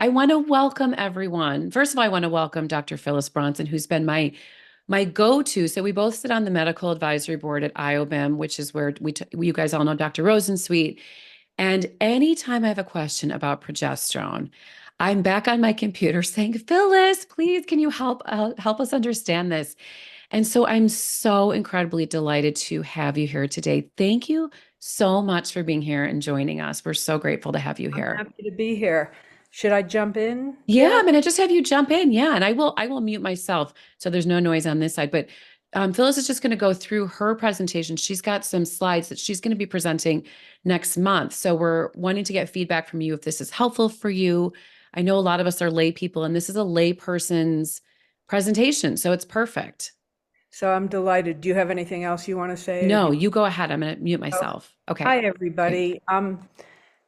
I want to welcome everyone. First of all, I want to welcome Dr. Phyllis Bronson, who's been my go-to. So we both sit on the medical advisory board at IOBIM, which is where you guys all know Dr. Rosensweet. And anytime I have a question about progesterone, I'm back on my computer saying, Phyllis, please, can you help us understand this? And so I'm so incredibly delighted to have you here today. Thank you so much for being here and joining us. We're so grateful to have you I'm here. happy to be here. Should I jump in, Yeah, Jill? I'm gonna just have you jump in. Yeah, and I will mute myself so there's no noise on this side. But Phyllis is just going to go through her presentation. She's got some slides that she's going to be presenting next month. So we're wanting to get feedback from you if this is helpful for you. I know a lot of us are lay people, and this is a lay person's presentation, so it's perfect. So I'm delighted. Do you have anything else you want to say? No, you go ahead. I'm going to mute Oh, myself. Okay. hi, Okay. everybody.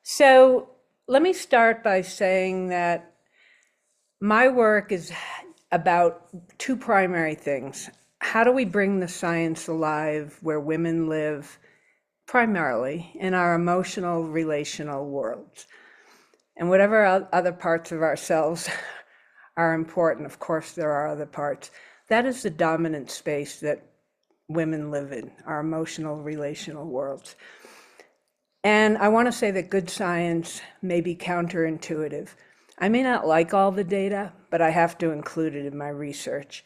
So let me start by saying that my work is about two primary things. How do we bring the science alive where women live, primarily in our emotional, relational worlds? And whatever other parts of ourselves are important, of course, there are other parts. That is the dominant space that women live in, our emotional, relational worlds. And I want to say that good science may be counterintuitive. I may not like all the data, but I have to include it in my research.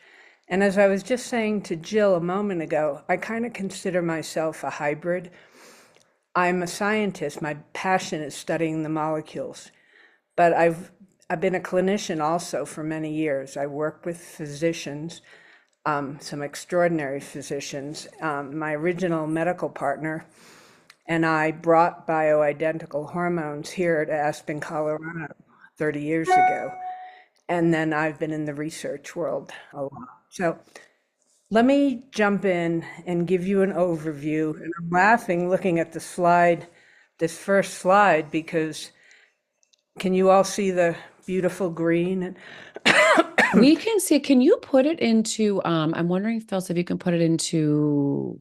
And as I was just saying to Jill a moment ago, I kind of consider myself a hybrid. I'm a scientist. My passion is studying the molecules, but I've been a clinician also for many years. I work with physicians, some extraordinary physicians. My original medical partner and I brought bioidentical hormones here to Aspen, Colorado 30 years ago. And then I've been in the research world a lot. So let me jump in and give you an overview. And I'm laughing looking at the slide, this first slide, because can you all see the beautiful green? We can see, can you put it into, I'm wondering, Phyllis, if you can put it into um,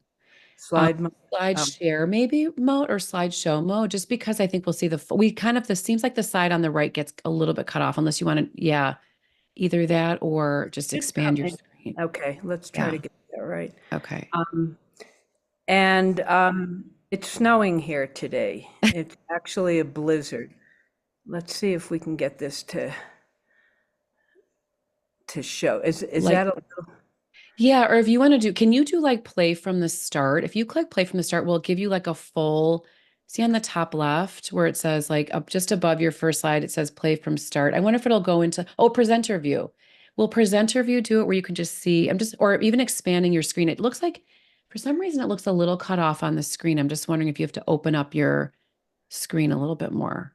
Slide. slide Um, share maybe mode or slideshow mode, just because I think we'll see we kind of, this seems like the side on the right gets a little bit cut off unless you want to, yeah, either that or just should expand your come. screen. Okay, let's try Yeah. to get that right. Okay. Um, and it's snowing here today. It's actually a blizzard. Let's see if we can get this to show. Is Like, that a little? yeah. Or if you want to do, can you do like play from the start? If you click play from the start, we'll give you like a full, see on the top left where it says like up just above your first slide, it says play from start. I wonder if it'll go into, oh, presenter view. Will presenter view do it where you can just see, or even expanding your screen? It looks like for some reason it looks a little cut off on the screen. I'm just wondering if you have to open up your screen a little bit more.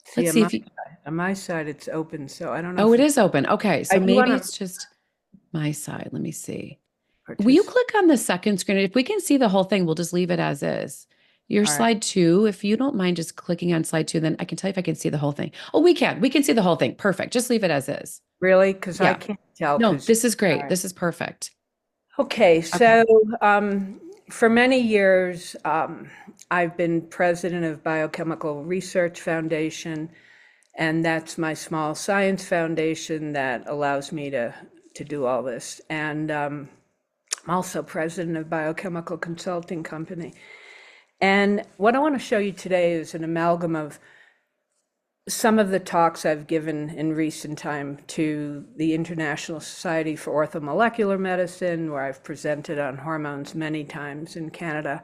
See, Let's see if you, on my side it's open, so I don't know oh, if it it's. is open. Okay. I So do maybe want to it's just my side. Let me see. Will you participate. click on the second screen? If we can see the whole thing, we'll just leave it as is. Your All right, slide two, if you don't mind just clicking on slide two, then I can tell you if I can see the whole thing. Oh, we can. We can see the whole thing. Perfect. Just leave it as is. really? Because I Yeah. can't tell. No, Because this is all great. right. This is perfect. Okay, Okay. so for many years, I've been president of Biochemical Research Foundation, and that's my small science foundation that allows me to do all this. And I'm also president of Biochemical Consulting Company. And what I want to show you today is an amalgam of some of the talks I've given in recent time to the International Society for Orthomolecular Medicine, where I've presented on hormones many times in Canada,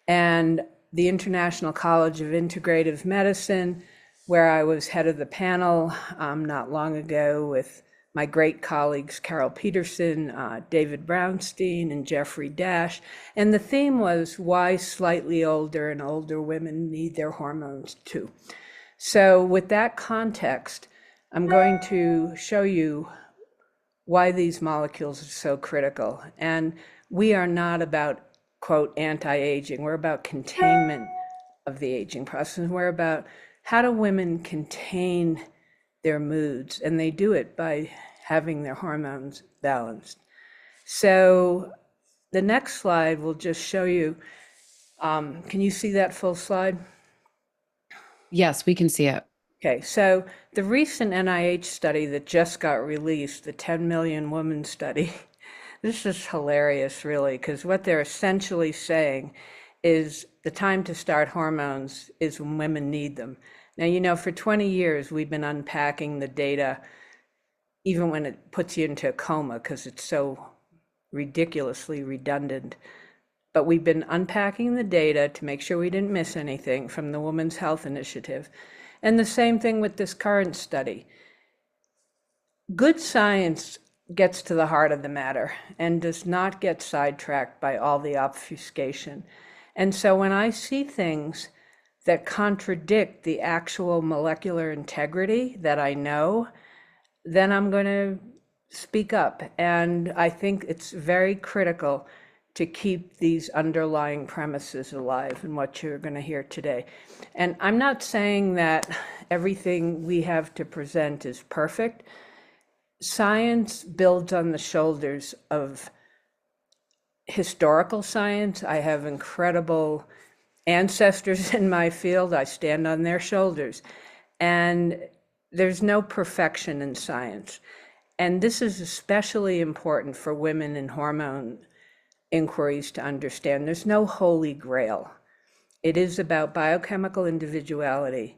and the International College of Integrative Medicine, where I was head of the panel not long ago with my great colleagues Carol Peterson, David Brownstein, and Jeffrey Dash. And the theme was why slightly older and older women need their hormones too. So with that context, I'm going to show you why these molecules are so critical. And we are not about, quote, anti-aging. We're about containment of the aging process. We're about how do women contain their moods, and they do it by having their hormones balanced. So the next slide will just show you, can you see that full slide? Yes, we can see it. Okay, so the recent NIH study that just got released, the 10 million woman study, this is hilarious, really, because what they're essentially saying is the time to start hormones is when women need them. Now, you know, for 20 years, we've been unpacking the data, even when it puts you into a coma, because it's so ridiculously redundant. But we've been unpacking the data to make sure we didn't miss anything from the Women's Health Initiative. And the same thing with this current study. Good science gets to the heart of the matter and does not get sidetracked by all the obfuscation. And so when I see things that contradict the actual molecular integrity that I know, then I'm going to speak up. And I think it's very critical to keep these underlying premises alive in what you're going to hear today. And I'm not saying that everything we have to present is perfect. Science builds on the shoulders of historical science. I have incredible ancestors in my field. I stand on their shoulders. And there's no perfection in science. And this is especially important for women in hormone inquiries to understand. There's no holy grail. It is about biochemical individuality.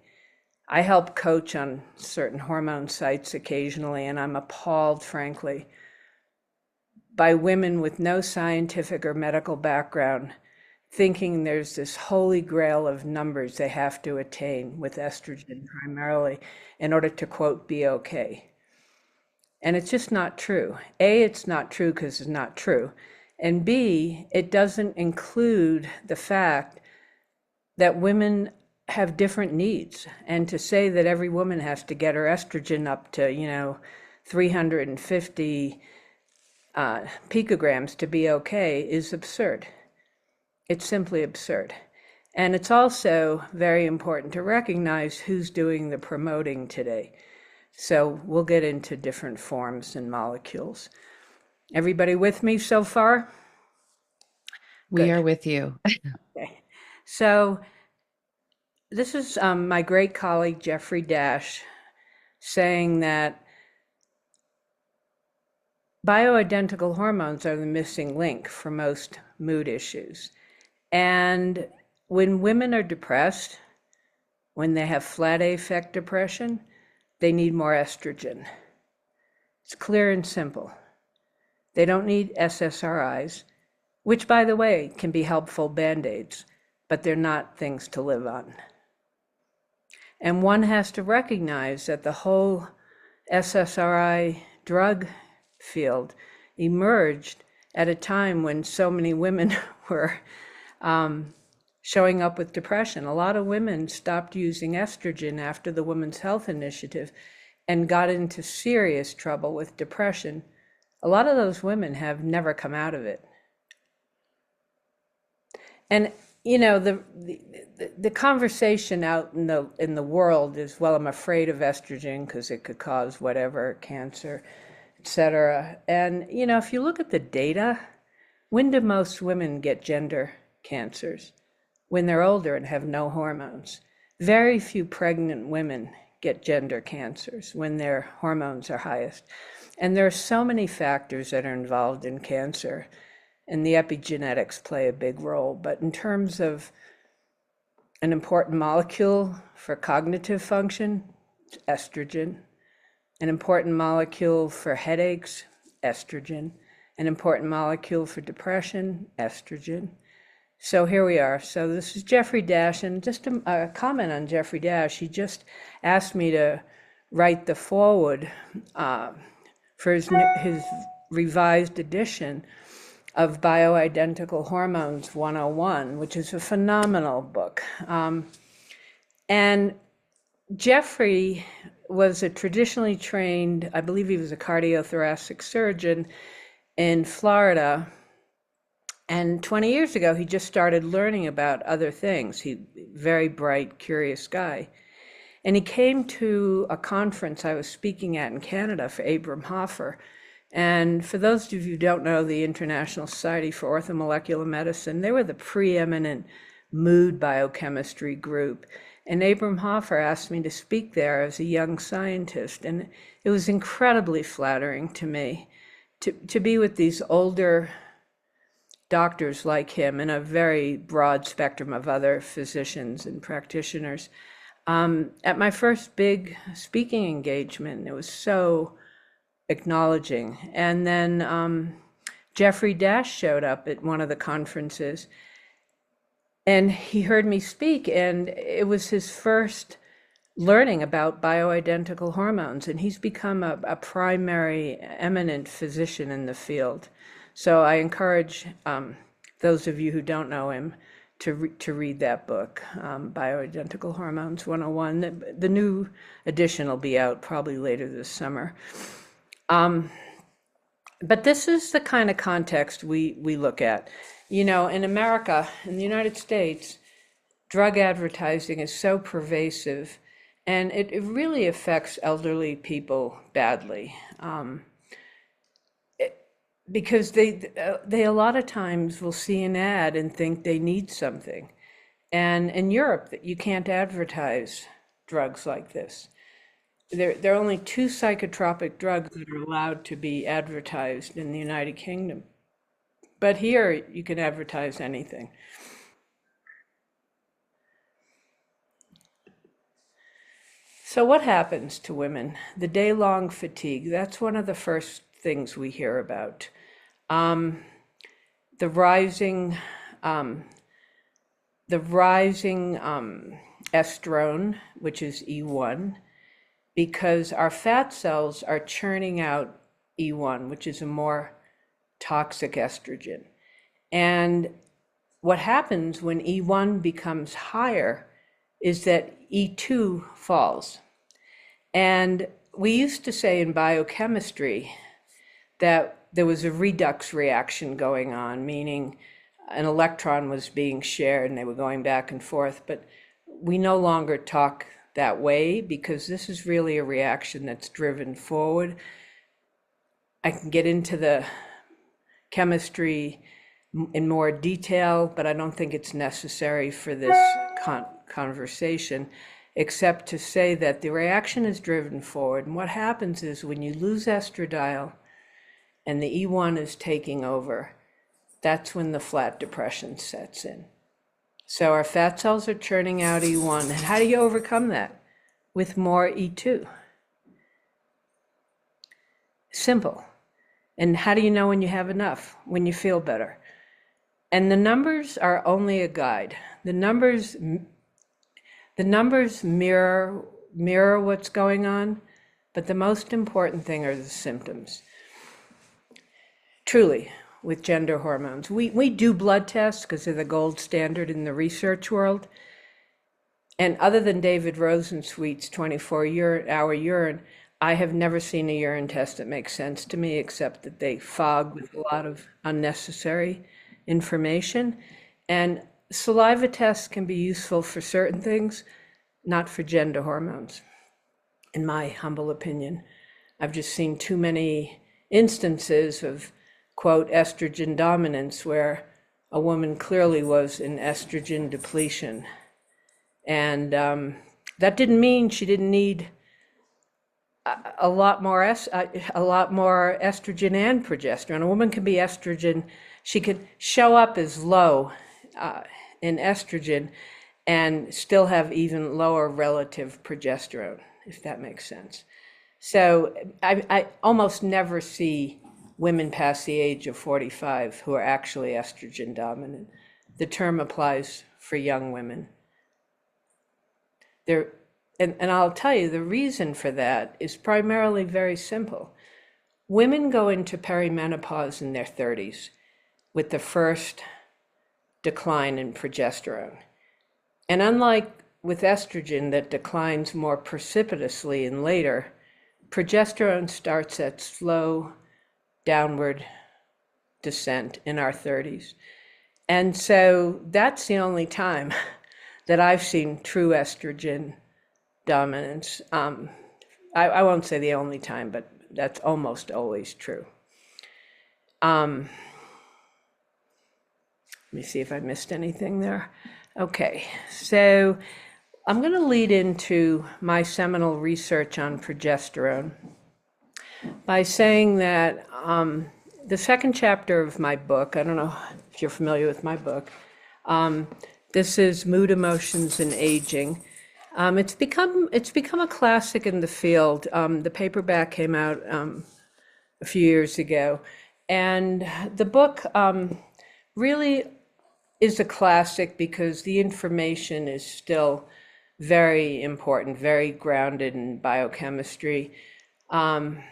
I help coach on certain hormone sites occasionally, and I'm appalled, frankly, by women with no scientific or medical background thinking there's this holy grail of numbers they have to attain with estrogen primarily in order to, quote, be okay. And it's just not true. A, it's not true because it's not true. And B, it doesn't include the fact that women have different needs. And to say that every woman has to get her estrogen up to, 350 picograms to be okay is absurd. It's simply absurd. And it's also very important to recognize who's doing the promoting today. So we'll get into different forms and molecules. Everybody with me so far? We are with you. Okay. So this is my great colleague, Jeffrey Dash, saying that bioidentical hormones are the missing link for most mood issues. And when women are depressed, when they have flat A effect depression, they need more estrogen. It's clear and simple. They don't need SSRIs, which, by the way, can be helpful Band-Aids, but they're not things to live on. And one has to recognize that the whole SSRI drug field emerged at a time when so many women were showing up with depression. A lot of women stopped using estrogen after the Women's Health Initiative and got into serious trouble with depression. A lot of those women have never come out of it. And the conversation out in the world is, well, I'm afraid of estrogen because it could cause whatever, cancer, et cetera. And if you look at the data, when do most women get gender cancers? When they're older and have no hormones. Very few pregnant women get gender cancers when their hormones are highest. And there are so many factors that are involved in cancer, and the epigenetics play a big role. But in terms of an important molecule for cognitive function, it's estrogen. An important molecule for headaches, estrogen. An important molecule for depression, estrogen. So here we are. So this is Jeffrey Dash, and just a comment on Jeffrey Dash. He just asked me to write the foreword for his revised edition of Bioidentical Hormones 101, which is a phenomenal book. And Jeffrey was a traditionally trained, I believe he was a cardiothoracic surgeon in Florida. And 20 years ago, he just started learning about other things. He's a very bright, curious guy. And he came to a conference I was speaking at in Canada for Abram Hoffer. And for those of you who don't know, the International Society for Orthomolecular Medicine, they were the preeminent mood biochemistry group. And Abram Hoffer asked me to speak there as a young scientist. And it was incredibly flattering to me to be with these older doctors like him and a very broad spectrum of other physicians and practitioners. At my first big speaking engagement, it was so acknowledging. And then Jeffrey Dash showed up at one of the conferences, and he heard me speak, and it was his first learning about bioidentical hormones, and he's become a primary eminent physician in the field. So I encourage those of you who don't know him to read that book, Bioidentical Hormones 101. The new edition will be out probably later this summer. But this is the kind of context we look at. You know, in America, in the United States, drug advertising is so pervasive, and it really affects elderly people badly. Because they a lot of times will see an ad and think they need something. And in Europe, you can't advertise drugs like this. There are only 2 psychotropic drugs that are allowed to be advertised in the United Kingdom. But here, you can advertise anything. So what happens to women? The day-long fatigue, that's one of the first things we hear about. The rising estrone, which is E1, because our fat cells are churning out E1, which is a more toxic estrogen. And what happens when E1 becomes higher is that E2 falls. And we used to say in biochemistry that there was a redox reaction going on, meaning an electron was being shared and they were going back and forth. But we no longer talk that way because this is really a reaction that's driven forward. I can get into the chemistry in more detail, but I don't think it's necessary for this conversation, except to say that the reaction is driven forward. And what happens is when you lose estradiol and the E1 is taking over, that's when the flat depression sets in. So our fat cells are churning out E1. And how do you overcome that? With more E2. Simple. And how do you know when you have enough? When you feel better. And the numbers are only a guide. The numbers mirror what's going on, but the most important thing are the symptoms. Truly, with gender hormones. We do blood tests because they're the gold standard in the research world. And other than David Rosensweet's 24-hour urine, I have never seen a urine test that makes sense to me, except that they fog with a lot of unnecessary information. And saliva tests can be useful for certain things, not for gender hormones, in my humble opinion. I've just seen too many instances of, quote, estrogen dominance, where a woman clearly was in estrogen depletion. And that didn't mean she didn't need a lot more estrogen and progesterone. A woman can be estrogen, she could show up as low in estrogen and still have even lower relative progesterone, if that makes sense. So I almost never see women past the age of 45 who are actually estrogen dominant. The term applies for young women. And I'll tell you, the reason for that is primarily very simple. Women go into perimenopause in their 30s with the first decline in progesterone. And unlike with estrogen that declines more precipitously and later, progesterone starts at slow downward descent in our 30s. And so that's the only time that I've seen true estrogen dominance. I won't say the only time, but that's almost always true. Let me see if I missed anything there. Okay, so I'm going to lead into my seminal research on progesterone by saying that the second chapter of my book, I don't know if you're familiar with my book, this is Mood, Emotions, and Aging. It's become a classic in the field. The paperback came out a few years ago, and the book really is a classic because the information is still very important, very grounded in biochemistry. And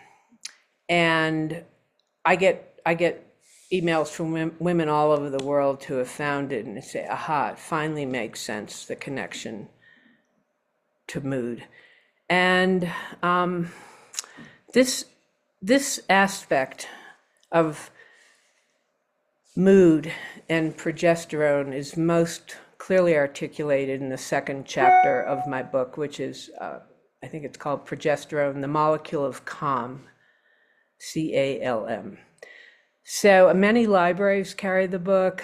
I get emails from women all over the world who have found it and they say, aha, it finally makes sense, the connection to mood. And this aspect of mood and progesterone is most clearly articulated in the second chapter of my book, which is, I think it's called Progesterone, the Molecule of Calm, CALM. So many libraries carry the book,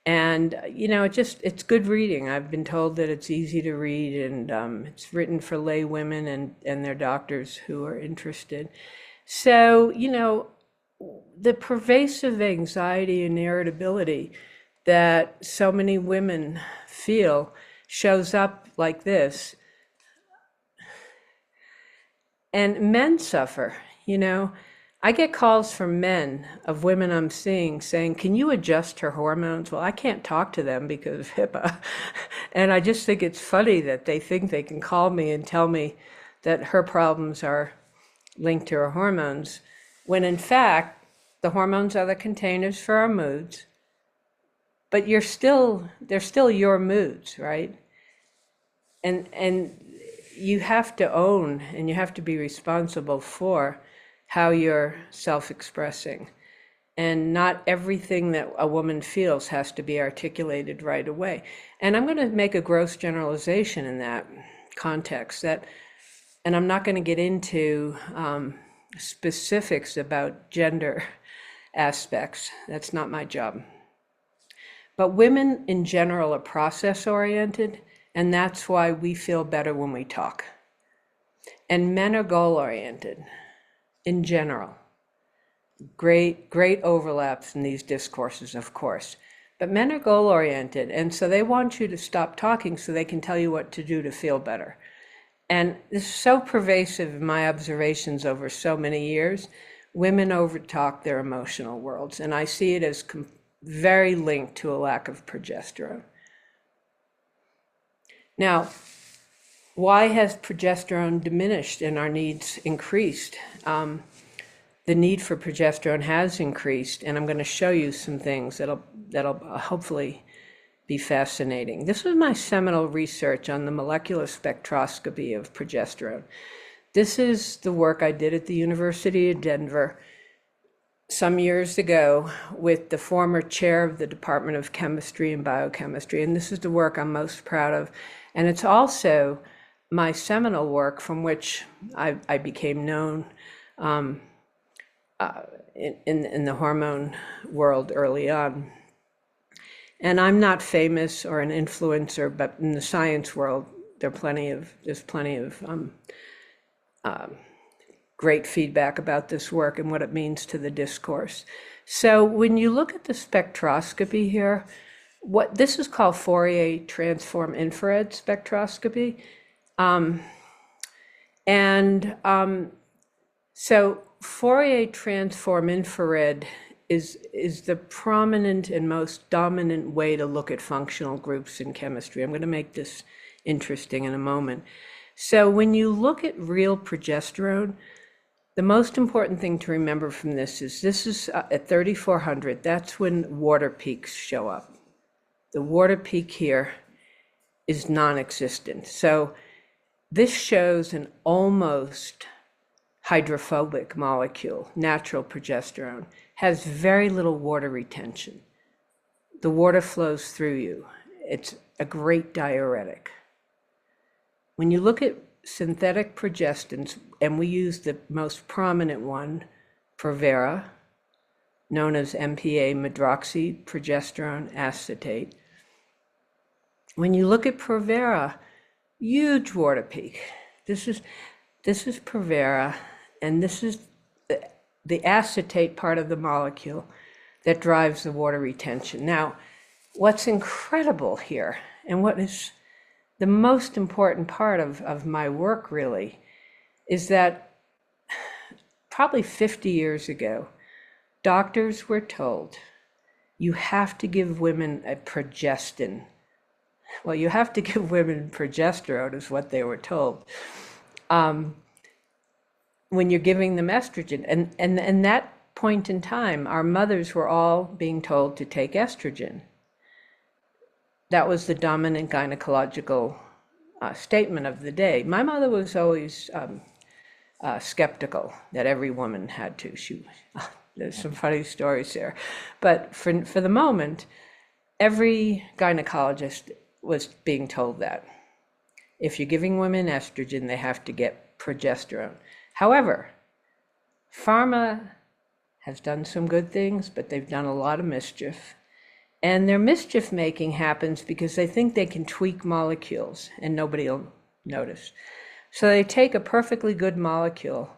and it's good reading. I've been told that it's easy to read, and it's written for lay women and their doctors who are interested. So, the pervasive anxiety and irritability that so many women feel shows up like this. And men suffer, I get calls from men of women I'm seeing saying, can you adjust her hormones? Well, I can't talk to them because of HIPAA. And I just think it's funny that they think they can call me and tell me that her problems are linked to her hormones, when in fact, the hormones are the containers for our moods, but they're still your moods, right? And you have to own and you have to be responsible for how you're self-expressing. And not everything that a woman feels has to be articulated right away. And I'm going to make a gross generalization in that context, and I'm not going to get into specifics about gender aspects. That's not my job. But women in general are process-oriented, and that's why we feel better when we talk. And men are goal-oriented in general. Great overlaps in these discourses, of course. But men are goal-oriented, and so they want you to stop talking so they can tell you what to do to feel better. And this is so pervasive in my observations over so many years. Women overtalk their emotional worlds, and I see it as very linked to a lack of progesterone. Now, why has progesterone diminished and our needs increased? The need for progesterone has increased, and I'm going to show you some things that'll hopefully be fascinating. This was my seminal research on the molecular spectroscopy of progesterone. This is the work I did at the University of Denver some years ago with the former chair of the Department of Chemistry and Biochemistry, and this is the work I'm most proud of. And it's also my seminal work from which I became known in the hormone world early on. And I'm not famous or an influencer, but in the science world, there's plenty of great feedback about this work and what it means to the discourse. So when you look at the spectroscopy here, this is called Fourier transform infrared spectroscopy. So Fourier transform infrared is the prominent and most dominant way to look at functional groups in chemistry. I'm going to make this interesting in a moment. So when you look at real progesterone, the most important thing to remember from this is at 3400, that's when water peaks show up. The water peak here is non-existent. So this shows an almost hydrophobic molecule, natural progesterone, has very little water retention. The water flows through you. It's a great diuretic. When you look at synthetic progestins, and we use the most prominent one, Provera, known as MPA, medroxyprogesterone acetate, When you look at Provera, huge water peak. This is Provera, and this is the acetate part of the molecule that drives the water retention. Now, what's incredible here, and what is the most important part of my work really, is that probably 50 years ago, doctors were told, you have to give women a progestin. Well, you have to give women progesterone is what they were told. When you're giving them estrogen. And that point in time, our mothers were all being told to take estrogen. That was the dominant gynecological statement of the day. My mother was always skeptical that every woman had to. There's some funny stories there. But for the moment, every gynecologist was being told that if you're giving women estrogen, they have to get progesterone. However, pharma has done some good things, but they've done a lot of mischief. And their mischief making happens because they think they can tweak molecules and nobody will notice. So they take a perfectly good molecule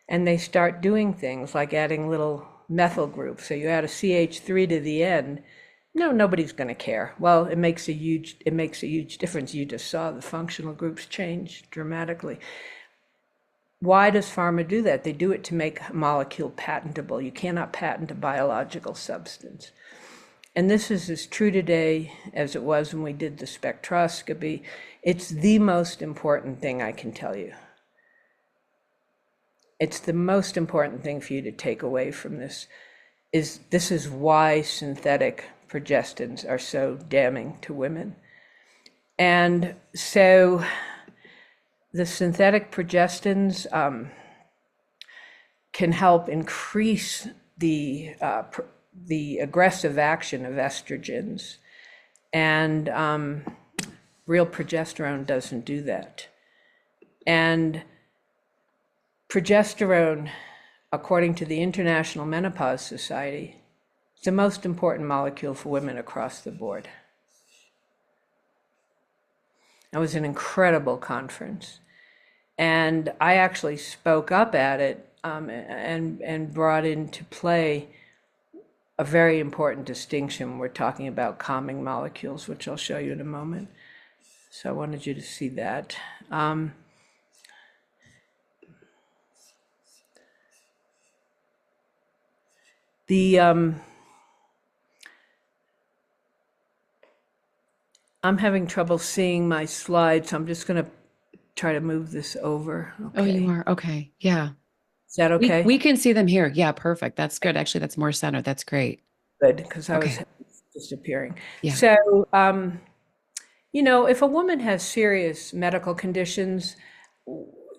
and they start doing things like adding little methyl groups. So you add a CH3 to the end. No, nobody's going to care. Well, it makes a huge difference. You just saw the functional groups change dramatically. Why does pharma do that? They do it to make a molecule patentable. You cannot patent a biological substance. And this is as true today as it was when we did the spectroscopy. It's the most important thing I can tell you. It's the most important thing for you to take away from this. This is why synthetic progestins are so damning to women. And so the synthetic progestins can help increase the aggressive action of estrogens, and real progesterone doesn't do that. And progesterone, according to the International Menopause Society, is the most important molecule for women across the board. It was an incredible conference. And I actually spoke up at it and brought into play a very important distinction. We're talking about calming molecules, which I'll show you in a moment. So I wanted you to see that. I'm having trouble seeing my slides, so I'm just going to try to move this over. Okay. Oh, you are? Okay. Yeah. Is that okay? We can see them here. Yeah, perfect. That's good. Actually, that's more centered. That's great. Good, because I was disappearing. Yeah. So, if a woman has serious medical conditions,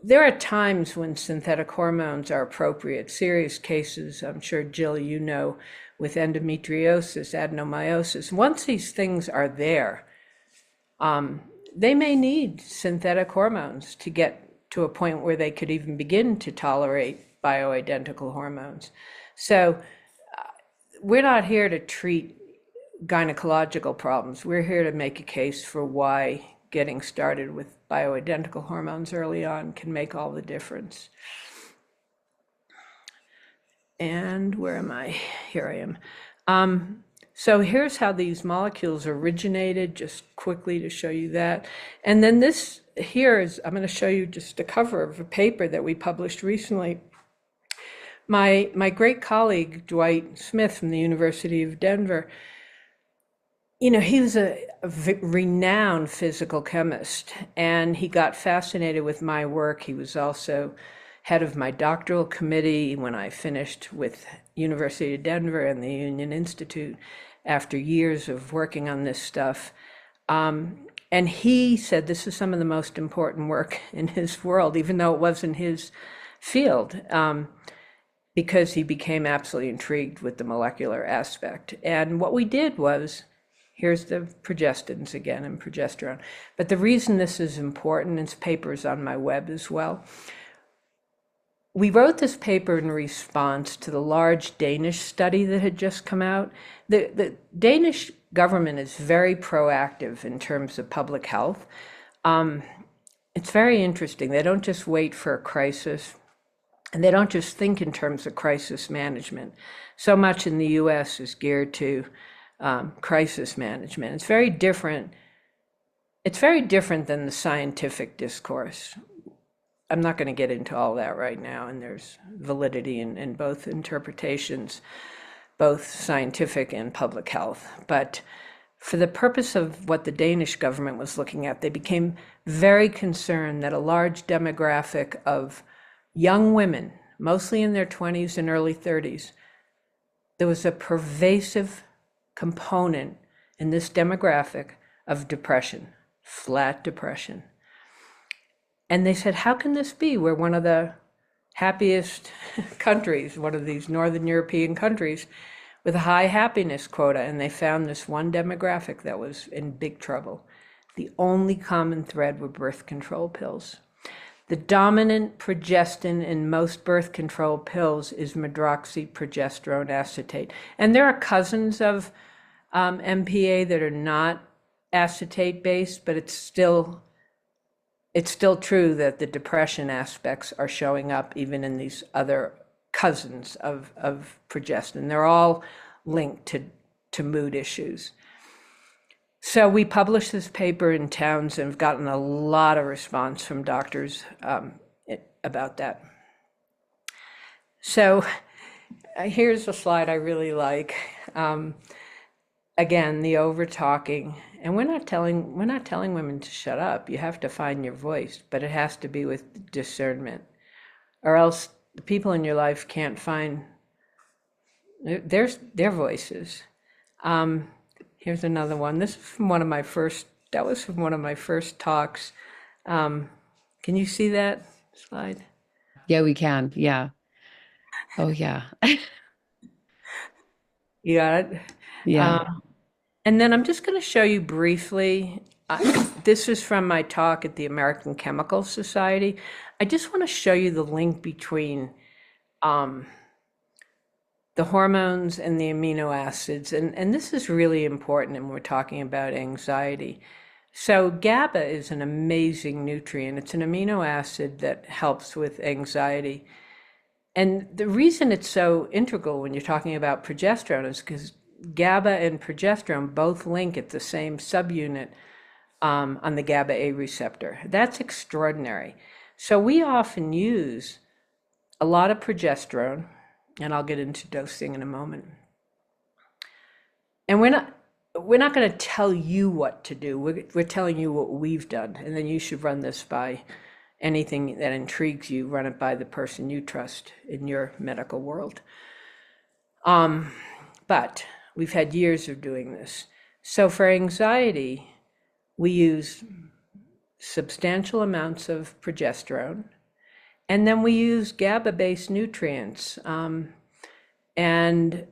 there are times when synthetic hormones are appropriate. Serious cases, I'm sure, Jill, you know, with endometriosis, adenomyosis. Once these things are there, they may need synthetic hormones to get to a point where they could even begin to tolerate bioidentical hormones. So we're not here to treat gynecological problems. We're here to make a case for why getting started with bioidentical hormones early on can make all the difference. And where am I? Here I am. So here's how these molecules originated, just quickly to show you that. And then this here is, I'm going to show you just a cover of a paper that we published recently. My great colleague, Dwight Smith from the University of Denver, he was a renowned physical chemist, and he got fascinated with my work. He was also head of my doctoral committee when I finished with University of Denver and the Union Institute after years of working on this stuff. And he said this is some of the most important work in his world, even though it wasn't his field, because he became absolutely intrigued with the molecular aspect. And what we did was, here's the progestins again and progesterone. But the reason this is important, and this paper is on my web as well, we wrote this paper in response to the large Danish study that had just come out. The Danish government is very proactive in terms of public health. It's very interesting. They don't just wait for a crisis, and they don't just think in terms of crisis management. So much in the US is geared to crisis management. It's very different. It's very different than the scientific discourse. I'm not going to get into all that right now, and there's validity in both interpretations, both scientific and public health. But for the purpose of what the Danish government was looking at, they became very concerned that a large demographic of young women, mostly in their 20s and early 30s, there was a pervasive component in this demographic of depression, flat depression. And they said, how can this be? We're one of the happiest countries, one of these Northern European countries with a high happiness quota. And they found this one demographic that was in big trouble. The only common thread were birth control pills. The dominant progestin in most birth control pills is medroxyprogesterone acetate. And there are cousins of MPA that are not acetate based, but it's still true that the depression aspects are showing up even in these other cousins of progestin. They're all linked to mood issues. So we published this paper in Towns and have gotten a lot of response from doctors about that. So here's a slide I really like. Again, the over talking, and we're not telling women to shut up. You have to find your voice, but it has to be with discernment, or else the people in your life can't find their voices. Here's another one. This is from one of my first. That was from one of my first talks. Can you see that slide? Yeah, we can. Yeah. Oh, yeah. You got it? Yeah. And then I'm just going to show you briefly. This is from my talk at the American Chemical Society. I just want to show you the link between the hormones and the amino acids. And this is really important when we're talking about anxiety. So GABA is an amazing nutrient. It's an amino acid that helps with anxiety. And the reason it's so integral when you're talking about progesterone is because GABA and progesterone both link at the same subunit on the GABA-A receptor. That's extraordinary. So we often use a lot of progesterone, and I'll get into dosing in a moment. And we're not going to tell you what to do. We're telling you what we've done, and then you should run this by anything that intrigues you. Run it by the person you trust in your medical world. But we've had years of doing this. So for anxiety, we use substantial amounts of progesterone, and then we use GABA-based nutrients. And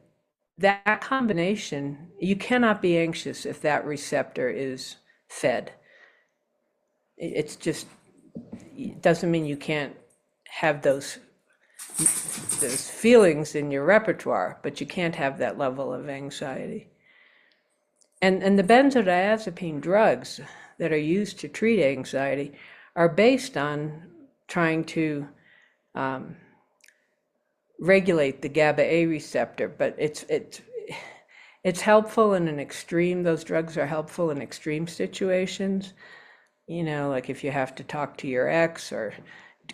that combination, you cannot be anxious if that receptor is fed. It's just, it doesn't mean you can't have those feelings in your repertoire, but you can't have that level of anxiety. And the benzodiazepine drugs that are used to treat anxiety are based on trying to regulate the GABA-A receptor, but it's helpful in an extreme. Those drugs are helpful in extreme situations. You know, like if you have to talk to your ex or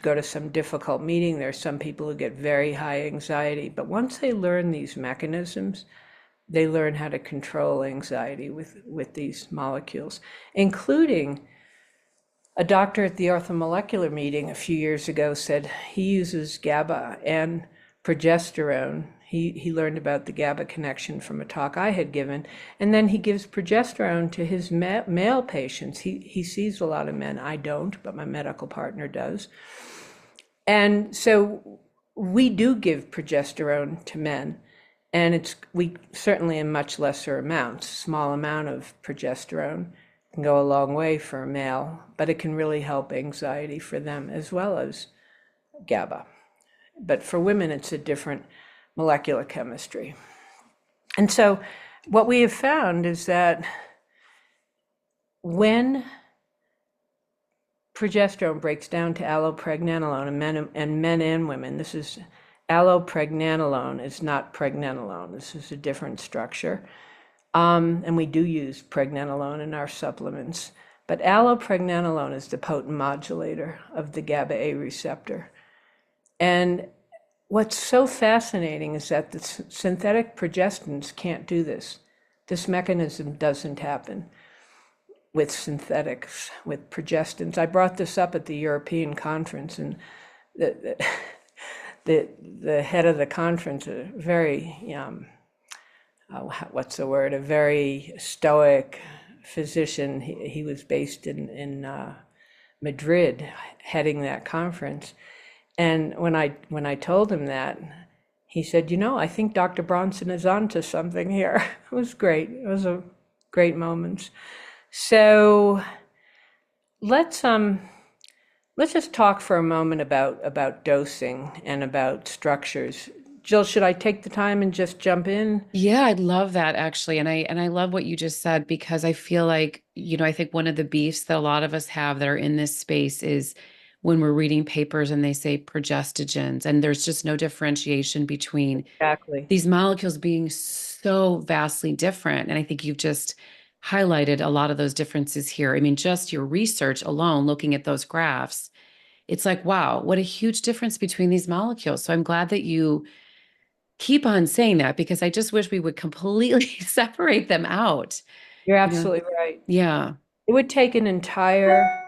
go to some difficult meeting, there's some people who get very high anxiety, but once they learn these mechanisms, they learn how to control anxiety with these molecules, including a doctor at the orthomolecular meeting a few years ago said he uses GABA and progesterone. He learned about the GABA connection from a talk I had given, and then he gives progesterone to his male patients. He sees a lot of men. I don't, but my medical partner does. And so we do give progesterone to men, and we certainly in much lesser amounts. Small amount of progesterone can go a long way for a male, but it can really help anxiety for them as well as GABA. But for women, it's a different molecular chemistry. And so what we have found is that when progesterone breaks down to allopregnanolone in men and women, this is allopregnanolone, is not pregnenolone. This is a different structure. And we do use pregnenolone in our supplements. But allopregnanolone is the potent modulator of the GABA-A receptor. And what's so fascinating is that the synthetic progestins can't do this. This mechanism doesn't happen with synthetics, with progestins. I brought this up at the European conference, and the head of the conference, a very, what's the word, a very stoic physician. He was based in Madrid, heading that conference. And when I told him that, he said, I think Dr. Bronson is onto something here. It was great. It was a great moment. So let's just talk for a moment about dosing and about structures. Jill, should I take the time and just jump in? Yeah, I'd love that actually. And I love what you just said, because I feel like, I think one of the beefs that a lot of us have that are in this space is when we're reading papers and they say progestogens, and there's just no differentiation between Exactly. these molecules being so vastly different. And I think you've just highlighted a lot of those differences here. I mean, just your research alone, looking at those graphs, it's like, wow, what a huge difference between these molecules. So I'm glad that you keep on saying that, because I just wish we would completely separate them out. You're You know? absolutely right. Yeah. It would take an entire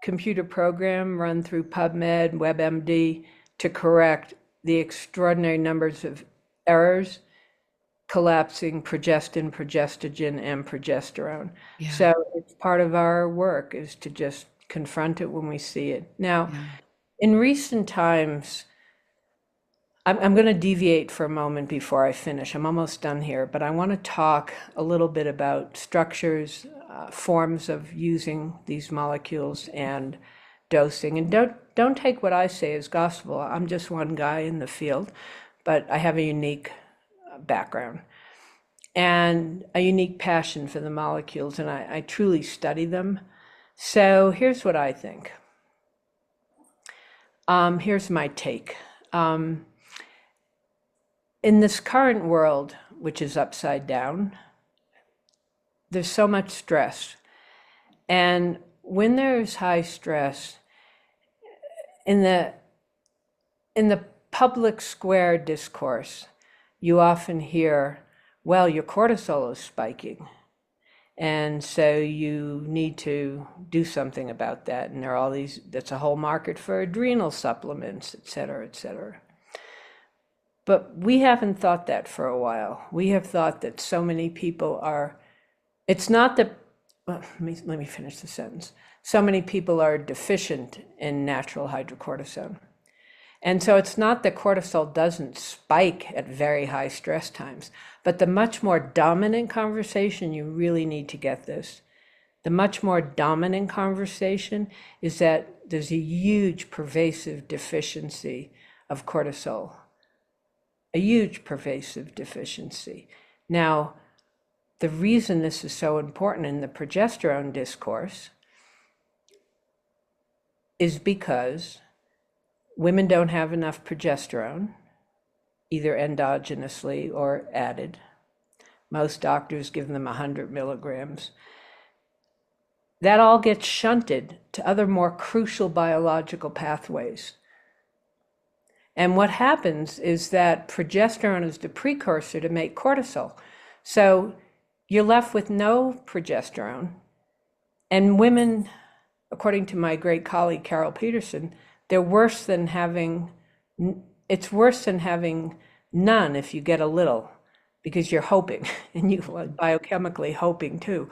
computer program run through PubMed, WebMD to correct the extraordinary numbers of errors collapsing progestin, progestogen, and progesterone. Yeah. So it's part of our work is to just confront it when we see it. Now, Yeah. in recent times, I'm going to deviate for a moment before I finish. I'm almost done here, but I want to talk a little bit about structures, forms of using these molecules, and dosing. And don't take what I say as gospel. I'm just one guy in the field, but I have a unique background and a unique passion for the molecules, and I truly study them. So here's what I think. Here's my take. In this current world, which is upside down, there's so much stress. And when there's high stress, in the public square discourse, you often hear, well, your cortisol is spiking, and so you need to do something about that. And there are all these, that's a whole market for adrenal supplements, et cetera, et cetera. But we haven't thought that for a while. We have thought that so many people are, it's not that, well, let me finish the sentence. So many people are deficient in natural hydrocortisone. And so it's not that cortisol doesn't spike at very high stress times, but the much more dominant conversation, you really need to get this. The much more dominant conversation is that there's a huge pervasive deficiency of cortisol, a huge pervasive deficiency. Now, the reason this is so important in the progesterone discourse is because women don't have enough progesterone, either endogenously or added. Most doctors give them 100 milligrams. That all gets shunted to other more crucial biological pathways. And what happens is that progesterone is the precursor to make cortisol. So you're left with no progesterone. And women, according to my great colleague, Carol Peterson, they're worse than having, it's worse than having none if you get a little, because you're hoping, and you are biochemically hoping too.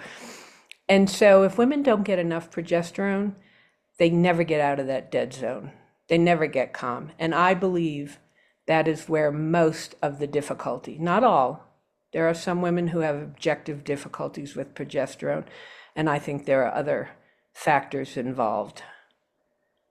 And so if women don't get enough progesterone, they never get out of that dead zone. They never get calm. And I believe that is where most of the difficulty, not all, there are some women who have objective difficulties with progesterone, and I think there are other factors involved.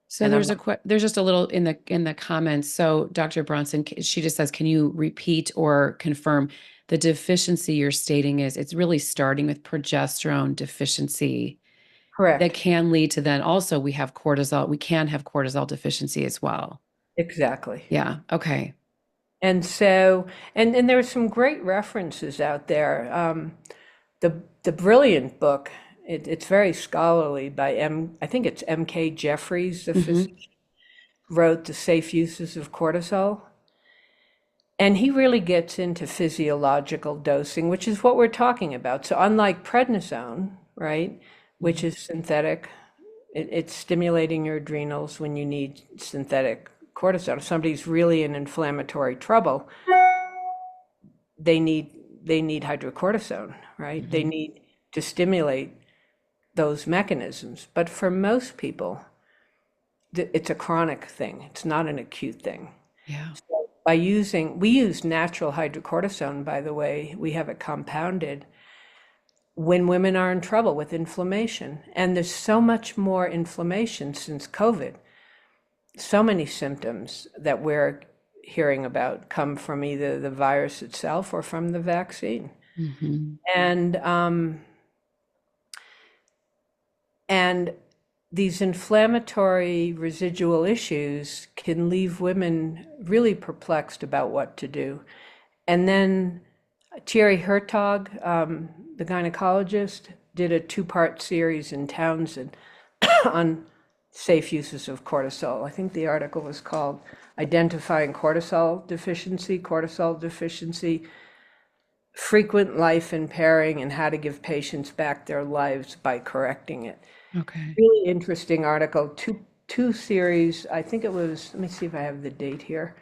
So And I'm there's just a little in the comments. So Dr. Bronson, she just says, can you repeat or confirm the deficiency you're stating is it's really starting with progesterone deficiency that correct. can lead to then also we have cortisol. We can have cortisol deficiency as well. Exactly. Yeah. Okay. And so, and there's some great references out there. The brilliant book, it's very scholarly by I think it's M.K. Jeffries, the physician, Hmm. wrote The Safe Uses of Cortisol. And he really gets into physiological dosing, which is what we're talking about. So unlike prednisone, right, which is synthetic, it's stimulating your adrenals when you need synthetic cortisol. If somebody's really in inflammatory trouble, they need hydrocortisone, right? They Hmm. need to stimulate those mechanisms. But for most people, it's a chronic thing. It's not an acute thing. Yeah. We use natural hydrocortisone, by the way. We have it compounded when women are in trouble with inflammation. And there's so much more inflammation since COVID. So many symptoms that we're hearing about come from either the virus itself or from the vaccine. Hmm. And and these inflammatory residual issues can leave women really perplexed about what to do. And then Thierry Hertog, the gynecologist, did a two-part series in Townsend on safe uses of cortisol. I think the article was called Identifying Cortisol Deficiency, Frequent Life Impairing, and How to Give Patients Back Their Lives by Correcting It. Okay. Really interesting article, two series. I think it was, let me see if I have the date here.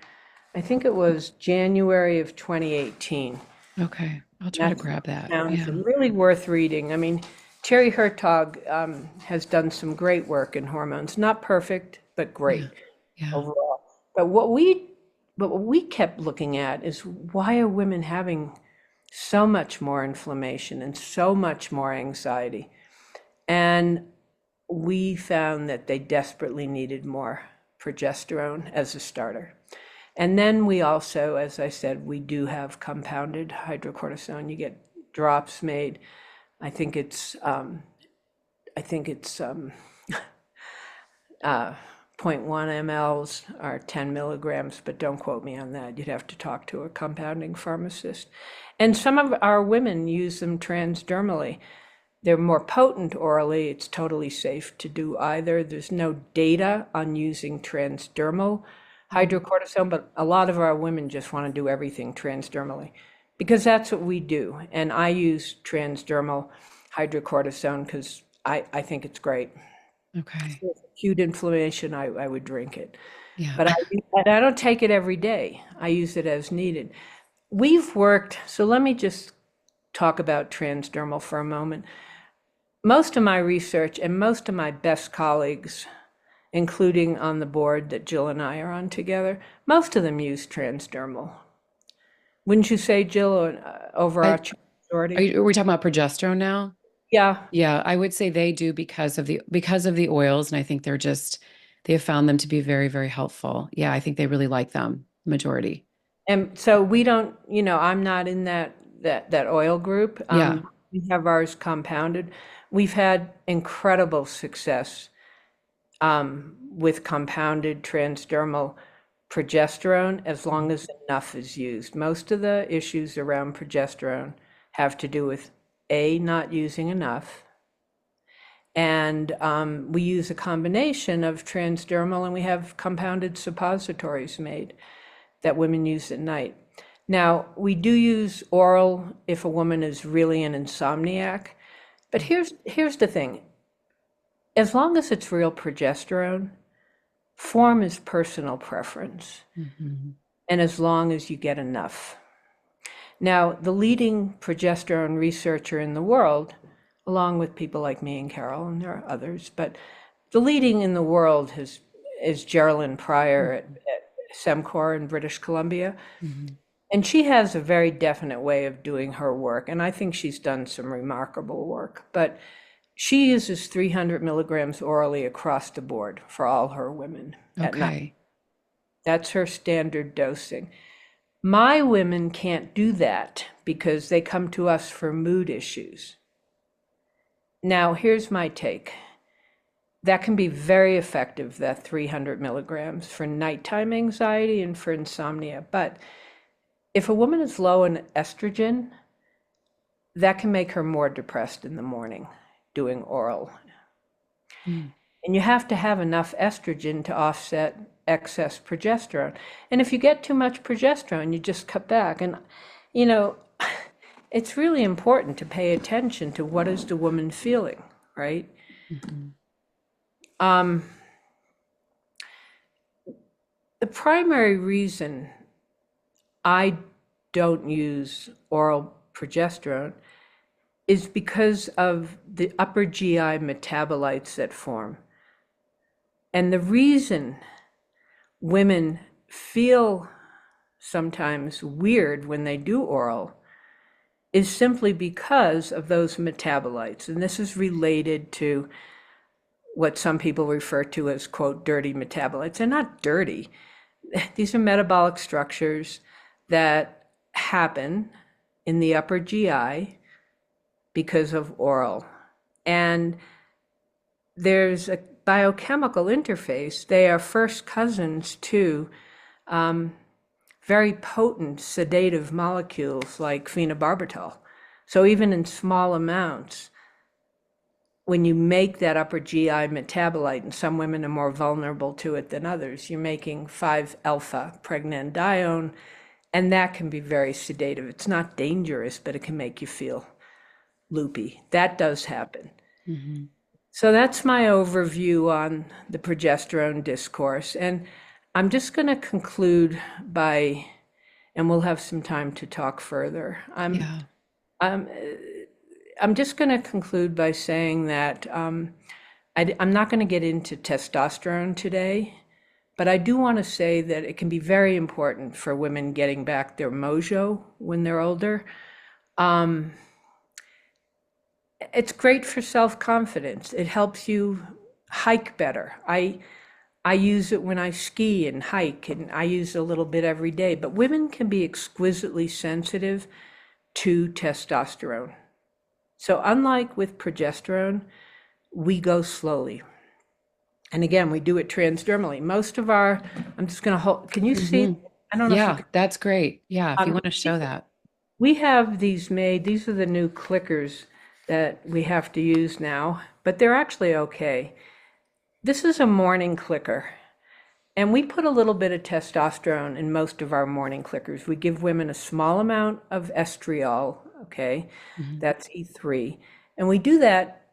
I think it was January of 2018. Okay. I'll try to That's grab that. Yeah. Townsend, really worth reading. I mean, Terry Hertog has done some great work in hormones. Not perfect, but Yeah. great Yeah. overall. But what we kept looking at is, why are women having so much more inflammation and so much more anxiety? And we found that they desperately needed more progesterone as a starter. And then we also, as I said, we do have compounded hydrocortisone. You get drops made. I think it's I think it's 0.1 mLs or 10 milligrams, but don't quote me on that. You'd have to talk to a compounding pharmacist. And some of our women use them transdermally. They're more potent orally. It's totally safe to do either. There's no data on using transdermal hydrocortisone, but a lot of our women just want to do everything transdermally because that's what we do. And I use transdermal hydrocortisone because I think it's great. Okay. With acute inflammation, I would drink it. Yeah. But I don't take it every day. I use it as needed. We've worked, so let me just talk about transdermal for a moment. Most of my research and most of my best colleagues, including on the board that Jill and I are on together, most of them use transdermal. Wouldn't you say, Jill, or I, overarching majority? are we talking about progesterone now? Yeah. Yeah, I would say they do because of the oils, and I think they have found them to be very, very helpful. Yeah, I think they really like them, majority. And so we don't, I'm not in that oil group. Yeah. We have ours compounded. We've had incredible success with compounded transdermal progesterone as long as enough is used. Most of the issues around progesterone have to do with A, not using enough, and we use a combination of transdermal, and we have compounded suppositories made that women use at night. Now, we do use oral if a woman is really an insomniac, but here's the thing. As long as it's real progesterone, form is personal preference, Hmm. and as long as you get enough. Now, the leading progesterone researcher in the world, along with people like me and Carol, and there are others, but the leading in the world is Geraldine Pryor at Semcor in British Columbia. Hmm. And she has a very definite way of doing her work, and I think she's done some remarkable work. But She uses 300 milligrams orally across the board for all her women at night. Okay. That's her standard dosing. My women can't do that because they come to us for mood issues. Now, here's my take. That can be very effective, that 300 milligrams for nighttime anxiety and for insomnia. But if a woman is low in estrogen, that can make her more depressed in the morning doing oral. Mm. And you have to have enough estrogen to offset excess progesterone. And if you get too much progesterone, you just cut back. And, you know, it's really important to pay attention to what is the woman feeling, right? Mm-hmm. The primary reason I don't use oral progesterone is because of the upper GI metabolites that form. And the reason women feel sometimes weird when they do oral is simply because of those metabolites. And this is related to what some people refer to as, quote, dirty metabolites. They're not dirty. These are metabolic structures that happen in the upper GI because of oral. And there's a biochemical interface. They are first cousins to very potent sedative molecules like phenobarbital. So even in small amounts, when you make that upper GI metabolite, and some women are more vulnerable to it than others, you're making 5-alpha pregnenolone, and that can be very sedative. It's not dangerous, but it can make you feel loopy. That does happen. Mm-hmm. So that's my overview on the progesterone discourse. And I'm just going to conclude by, and we'll have some time to talk further. I'm just going to conclude by saying that I'm not going to get into testosterone today, but I do want to say that it can be very important for women getting back their mojo when they're older. It's great for self-confidence. It helps you hike better. I use it when I ski and hike, and I use it a little bit every day. But women can be exquisitely sensitive to testosterone. So unlike with progesterone, we go slowly. And again, we do it transdermally. Most of our, I'm just going to hold, can you see? Mm-hmm. I don't know if you Yeah, can. that's great. Yeah, if you want to show that. We have these made, these are the new clickers that we have to use now, but they're actually okay. This is a morning clicker, and we put a little bit of testosterone in most of our morning clickers. We give women a small amount of estriol, okay? Mm-hmm. That's E3. And we do that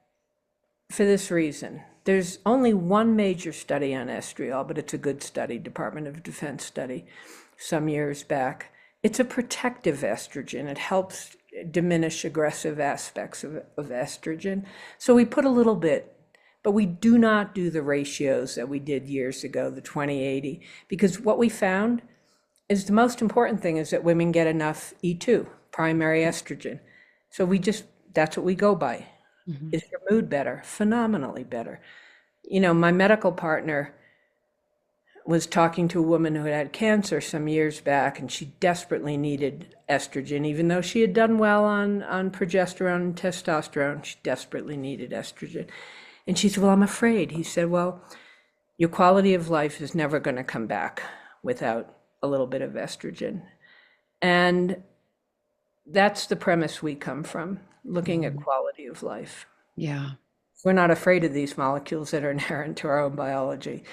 for this reason. There's only one major study on estriol, but it's a good study, Department of Defense study, some years back. It's a protective estrogen. It helps diminish aggressive aspects of estrogen. So we put a little bit, but we do not do the ratios that we did years ago, the 20/80, because what we found is the most important thing is that women get enough E2, primary estrogen. So that's what we go by. Mm-hmm. Is your mood better? Phenomenally better. You know, my medical partner was talking to a woman who had cancer some years back, and she desperately needed estrogen. Even though she had done well on progesterone and testosterone, she desperately needed estrogen. And she said, well, I'm afraid. He said, well, your quality of life is never going to come back without a little bit of estrogen. And that's the premise we come from, looking at quality of life. Yeah. We're not afraid of these molecules that are inherent to our own biology.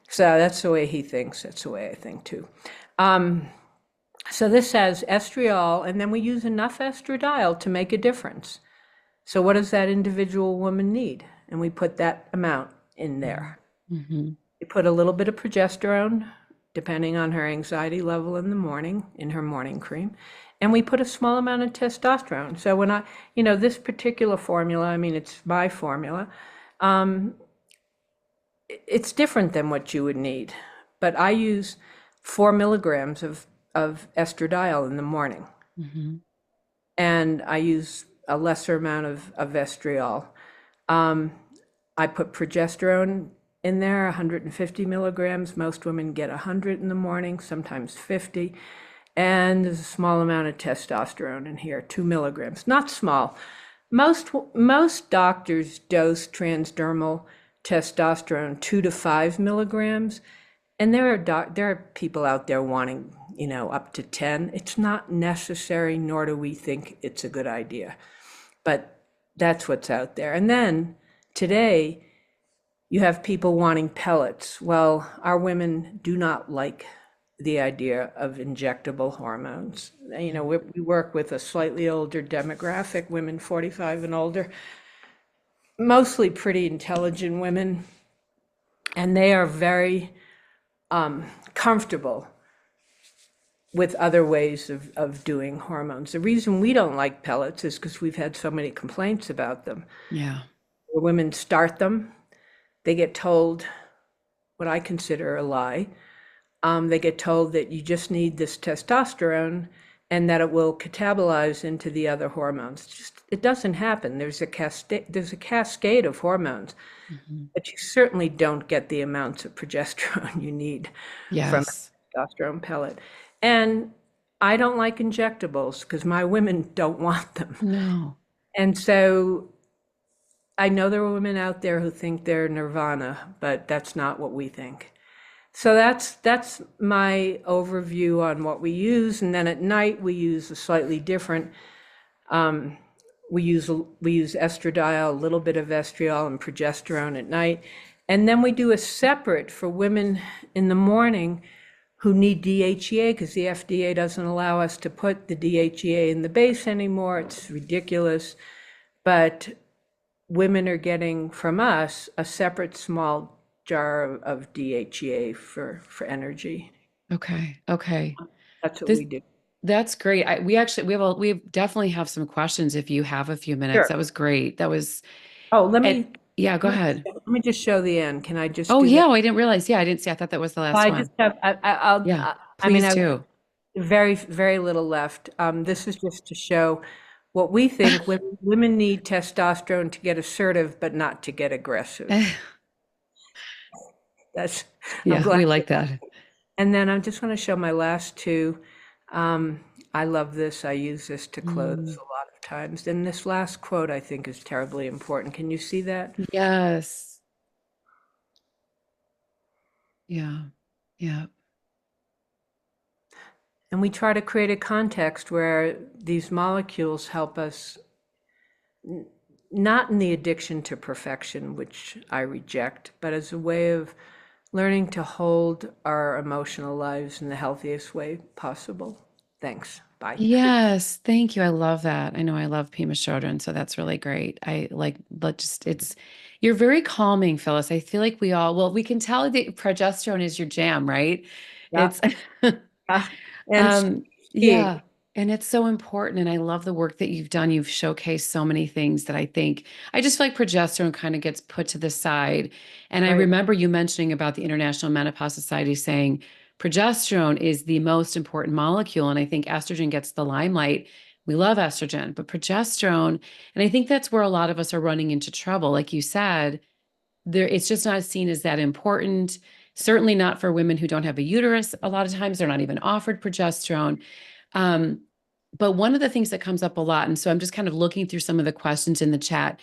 So that's the way he thinks. That's the way I think too. So this has estriol, and then we use enough estradiol to make a difference. So what does that individual woman need? And we put that amount in there. Mm-hmm. We put a little bit of progesterone, depending on her anxiety level in the morning, in her morning cream. And we put a small amount of testosterone. So when this particular formula, I mean, it's my formula, it's different than what you would need. But I use 4 milligrams of estradiol in the morning. Mm-hmm. And I use a lesser amount of estriol. I put progesterone in there, 150 milligrams. Most women get 100 in the morning, sometimes 50. And there's a small amount of testosterone in here, 2 milligrams. Not small. Most doctors dose transdermal testosterone 2 to 5 milligrams. And there are people out there wanting, up to 10. It's not necessary, nor do we think it's a good idea. But that's what's out there. And then today, you have people wanting pellets. Well, our women do not like the idea of injectable hormones. We work with a slightly older demographic, women 45 and older, mostly pretty intelligent women, and they are very comfortable with other ways of doing hormones. The reason we don't like pellets is because we've had so many complaints about them. Yeah. Women start them, they get told what I consider a lie. They get told that you just need this testosterone and that it will catabolize into the other hormones. It doesn't happen. There's a cascade of hormones, but you certainly don't get the amounts of progesterone you need from a testosterone pellet. And I don't like injectables because my women don't want them. No. And so I know there are women out there who think they're nirvana, but that's not what we think. So that's my overview on what we use. And then at night we use a slightly different. We use estradiol, a little bit of estriol and progesterone at night, and then we do a separate for women in the morning who need DHEA because the FDA doesn't allow us to put the DHEA in the base anymore. It's ridiculous, but women are getting from us a separate small jar of DHEA for energy. Okay. That's what we do. That's great. We definitely have some questions if you have a few minutes. Sure. That was great. That was. Oh, Yeah, go ahead. Let me just show the end. Can I just Oh do yeah, that? I didn't realize. Yeah, I didn't see. I thought that was the last I one. just have, Yeah, I mean, please do. very, very little left. This is just to show what we think women need testosterone to get assertive, but not to get aggressive. I'm Yeah, glad. we like that. And then I'm just going to show my last two. I love this. I use this to close a lot of times. And this last quote I think is terribly important. Can you see that? Yes. Yeah. And we try to create a context where these molecules help us, not in the addiction to perfection, which I reject, but as a way of learning to hold our emotional lives in the healthiest way possible. Thanks. Bye. Yes, thank you. I love that. I know I love Pima children, so that's really great. You're very calming, Phyllis. I feel like we can tell that progesterone is your jam, right? Yeah. It's And yeah, and it's so important. And I love the work that you've done. You've showcased so many things that I just feel like progesterone kind of gets put to the side. And I remember you mentioning about the International Menopause Society saying progesterone is the most important molecule. And I think estrogen gets the limelight. We love estrogen, but progesterone, and I think that's where a lot of us are running into trouble. Like you said, it's just not seen as that important. Certainly not for women who don't have a uterus. A lot of times they're not even offered progesterone. But one of the things that comes up a lot, and so I'm just kind of looking through some of the questions in the chat,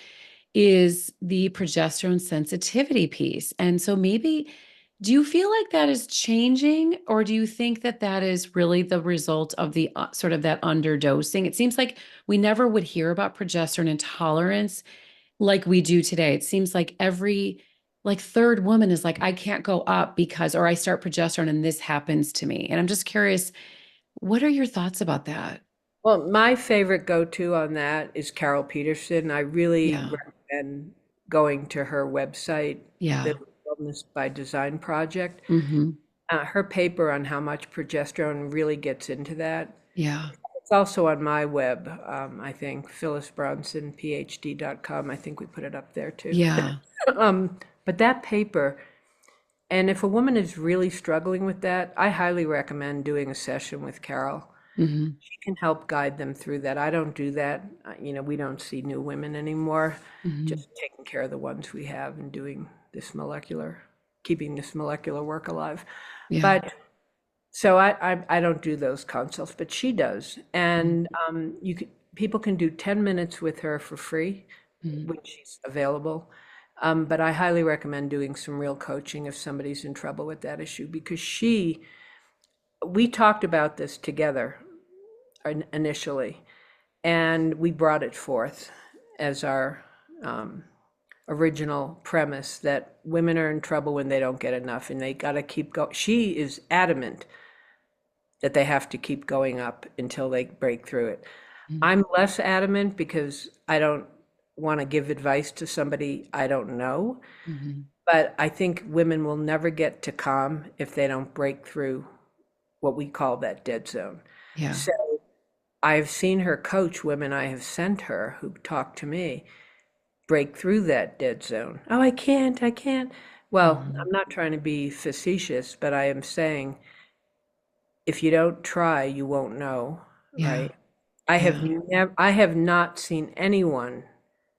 is the progesterone sensitivity piece. And so maybe, do you feel like that is changing, or do you think that that is really the result of the sort of that underdosing? It seems like we never would hear about progesterone intolerance like we do today. It seems like every third woman is like, I can't go up because, or I start progesterone and this happens to me. And I'm just curious, what are your thoughts about that? well, my favorite go-to on that is Carol Peterson. I really recommend going to her website, the Wellness by Design Project. Her paper on how much progesterone really gets into that. Yeah. It's also on my web, I think, Phyllis Bronson, PhD.com. I think we put it up there too. Yeah. But that paper, and if a woman is really struggling with that, I highly recommend doing a session with Carol. Hmm. She can help guide them through that. I don't do that. We don't see new women anymore, Hmm. just taking care of the ones we have and doing keeping this molecular work alive. Yeah. But so I don't do those consults, but she does. And people can do 10 minutes with her for free Mm-hmm. when she's available. But I highly recommend doing some real coaching if somebody's in trouble with that issue, because we talked about this together initially, and we brought it forth as our original premise that women are in trouble when they don't get enough and they got to keep going. She is adamant that they have to keep going up until they break through it. I'm less adamant because I don't want to give advice to somebody I don't know, Hmm. but I think women will never get to calm if they don't break through what we call that dead zone. Yeah. So I've seen her coach women I have sent her who talk to me break through that dead zone. Oh, I can't. Well, Hmm. I'm not trying to be facetious, but I am saying if you don't try, you won't know, Yeah. right? Yeah. I have not seen anyone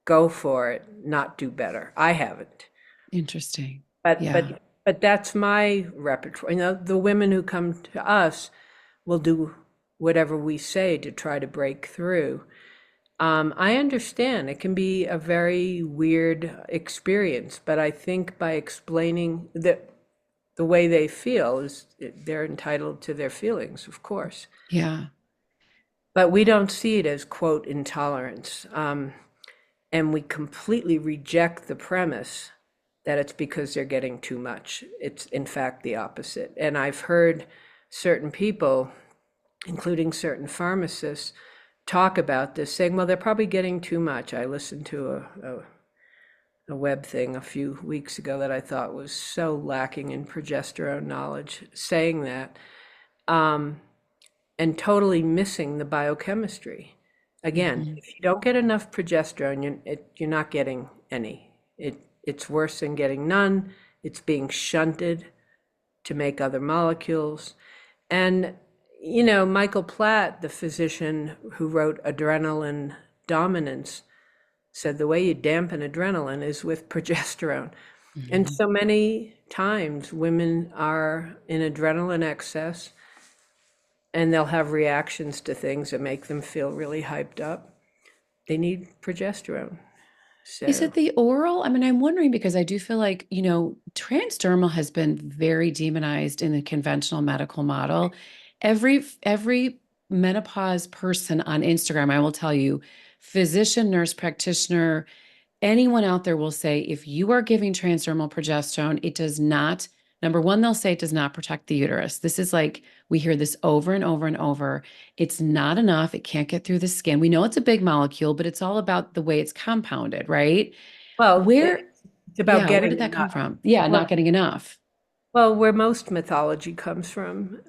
go for it, not do better. I haven't. Interesting. But Yeah. but but that's my repertoire. The women who come to us will do whatever we say to try to break through. I understand it can be a very weird experience, but I think by explaining that the way they feel is they're entitled to their feelings, of course. Yeah. But we don't see it as, quote, intolerance. And we completely reject the premise that it's because they're getting too much. It's, in fact, the opposite. And I've heard certain people, including certain pharmacists, talk about this, saying, well, they're probably getting too much. I listened to a web thing a few weeks ago that I thought was so lacking in progesterone knowledge, saying that, and totally missing the biochemistry. Again, Hmm. if you don't get enough progesterone, you're not getting any. It's worse than getting none. It's being shunted to make other molecules. And, Michael Platt, the physician who wrote Adrenaline Dominance, said the way you dampen adrenaline is with progesterone. And Hmm. so many times women are in adrenaline excess and they'll have reactions to things that make them feel really hyped up. They need progesterone. Is So, it the oral? I mean, I'm wondering because I do feel like, transdermal has been very demonized in the conventional medical model. Every menopause person on Instagram, I will tell you, physician, nurse practitioner, anyone out there will say if you are giving transdermal progesterone, it does not, number one, they'll say it does not protect the uterus. This is like, we hear this over and over and over. It's not enough. It can't get through the skin. We know it's a big molecule, but it's all about the way it's compounded, right? well, Where, it's about yeah, where getting did that come enough. from? Yeah, not Well, getting enough. where most mythology comes from.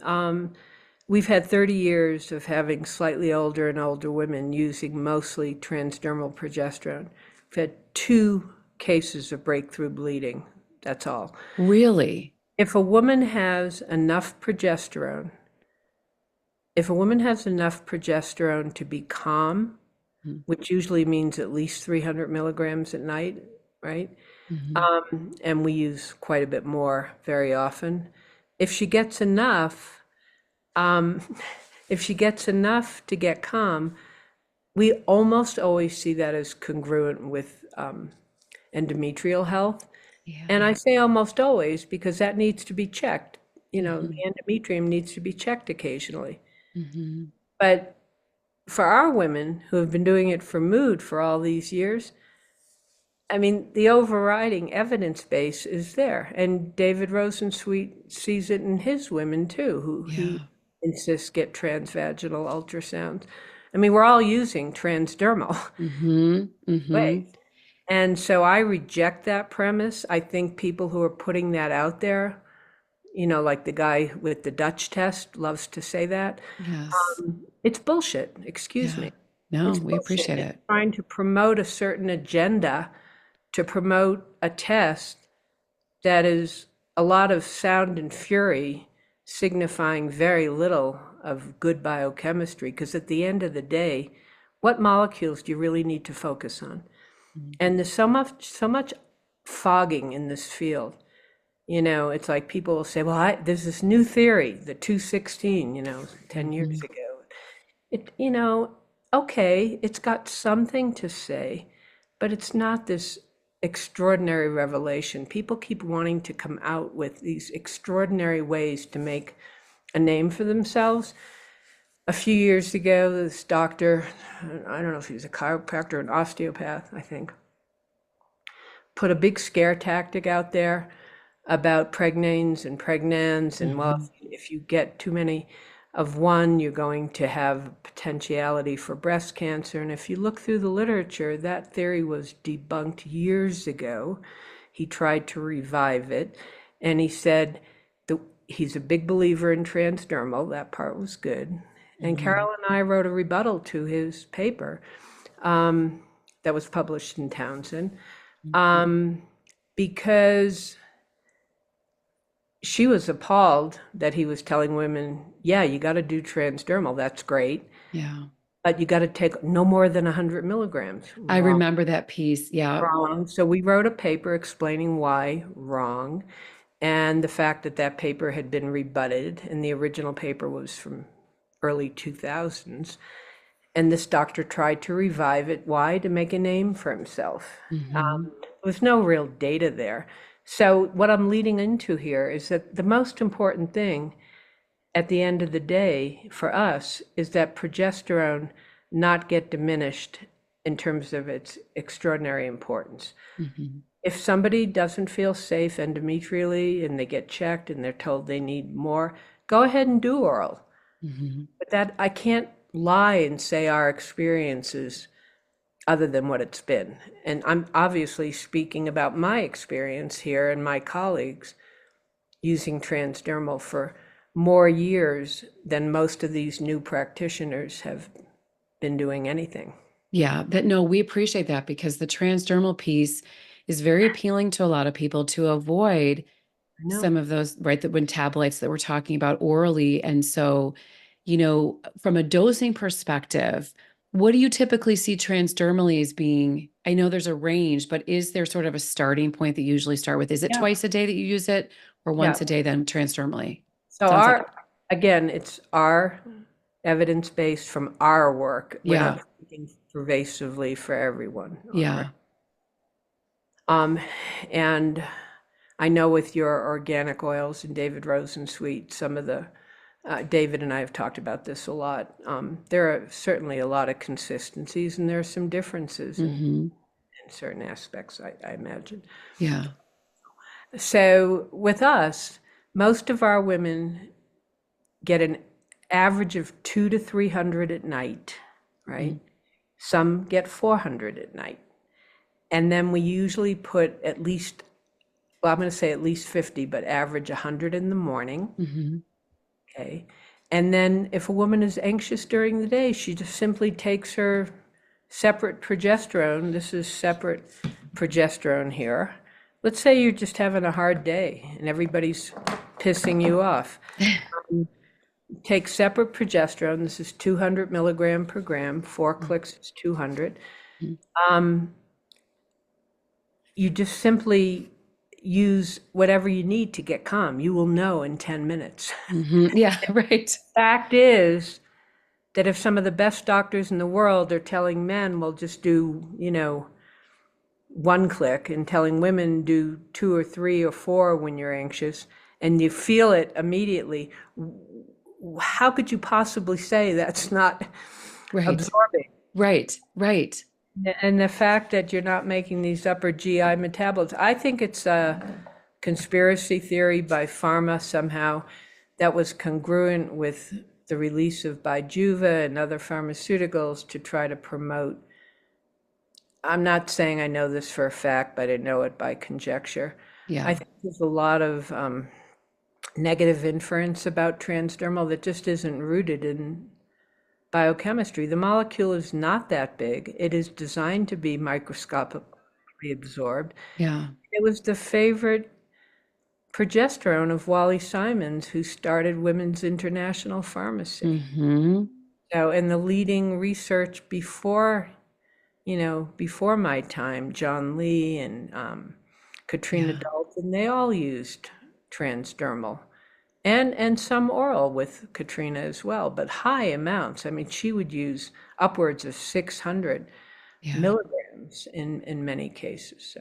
We've had 30 years of having slightly older and older women using mostly transdermal progesterone. We've had 2 cases of breakthrough bleeding. That's all. Really? If a woman has enough progesterone, if a woman has enough progesterone to be calm, which usually means at least 300 milligrams at night, right? Mm-hmm. And we use quite a bit more very often. If she gets enough, um, if she gets enough to get calm, we almost always see that as congruent with endometrial health. And Yeah. I say almost always because that needs to be checked. The Mm-hmm. endometrium needs to be checked occasionally. Mm-hmm. But for our women who have been doing it for mood for all these years, I mean, the overriding evidence base is there. And David Rosensweet sees it in his women too, who he Yeah. insists get transvaginal ultrasounds. I mean, we're all using transdermal Mm-hmm. Mm-hmm. ways. And so I reject that premise. I think people who are putting that out there, like the guy with the Dutch test loves to say that, Yes. it's bullshit. Excuse Yeah. me. No, It's we bullshit. appreciate It's it. trying to promote a certain agenda, to promote a test that is a lot of sound and fury, signifying very little of good biochemistry, because at the end of the day, what molecules do you really need to focus on? And there's so much fogging in this field. It's like people will say, well, there's this new theory, the 216, 10 years ago. Okay, it's got something to say, but it's not this extraordinary revelation. People keep wanting to come out with these extraordinary ways to make a name for themselves. A few years ago, this doctor, I don't know if he was a chiropractor or an osteopath, I think, put a big scare tactic out there about pregnanes and pregnans, and well, if you get too many of one, you're going to have potentiality for breast cancer. And if you look through the literature, that theory was debunked years ago. He tried to revive it, and he said he's a big believer in transdermal. That part was good. And Carol and I wrote a rebuttal to his paper that was published in Townsend, because she was appalled that he was telling women, yeah, you got to do transdermal. That's great. Yeah. But you got to take no more than 100 milligrams. I remember that piece. Yeah. Wrong. So we wrote a paper explaining why wrong, and the fact that that paper had been rebutted, and the original paper was from early 2000s. And this doctor tried to revive it. Why? To make a name for himself. There was no real data there. So what I'm leading into here is that the most important thing at the end of the day for us is that progesterone not get diminished in terms of its extraordinary importance. If somebody doesn't feel safe endometrially and they get checked and they're told they need more, go ahead and do oral. But that I can't lie and say our experiences other than what it's been. And I'm obviously speaking about my experience here and my colleagues using transdermal for more years than most of these new practitioners have been doing anything. Yeah, no, we appreciate that, because the transdermal piece is very appealing to a lot of people to avoid some of those, right, the metabolites that we're talking about orally. And so, from a dosing perspective, what do you typically see transdermally as being? I know there's a range, but is there sort of a starting point that you usually start with? Is it twice a day that you use it, or once a day then transdermally? So again, it's our evidence-based from our work. We're not speaking pervasively for everyone. Yeah. And I know with your organic oils and David Rosensweet, some of the David and I have talked about this a lot. There are certainly a lot of consistencies, and there are some differences in certain aspects, I imagine. Yeah. So with us, most of our women get an average of 200 to 300 at night, right? Some get 400 at night. And then we usually put at least, well, I'm going to say at least 50, but average 100 in the morning. Okay. And then if a woman is anxious during the day, she just simply takes her separate progesterone. This is separate progesterone here. Let's say you're just having a hard day and everybody's pissing you off. Take separate progesterone. This is 200 milligram per gram. 4 clicks is 200. You just simply use whatever you need to get calm. You will know in 10 minutes. Yeah, right. Fact is that if some of the best doctors in the world are telling men, well, just do, 1 click, and telling women do 2 or 3 or 4 when you're anxious, and you feel it immediately, how could you possibly say that's not absorbing? Right. And the fact that you're not making these upper GI metabolites, I think it's a conspiracy theory by pharma somehow that was congruent with the release of Bijuva and other pharmaceuticals to try to promote. I'm not saying I know this for a fact, but I know it by conjecture. Yeah. I think there's a lot of negative inference about transdermal that just isn't rooted in biochemistry. The molecule is not that big. It is designed to be microscopically absorbed. Yeah. It was the favorite progesterone of Wally Simons, who started Women's International Pharmacy. Mm-hmm. So, and the leading research before, before my time, John Lee and Katrina Yeah. Dalton, they all used transdermal and some oral with Katrina as well, but high amounts. I mean, she would use upwards of 600 Yeah. milligrams in many cases. So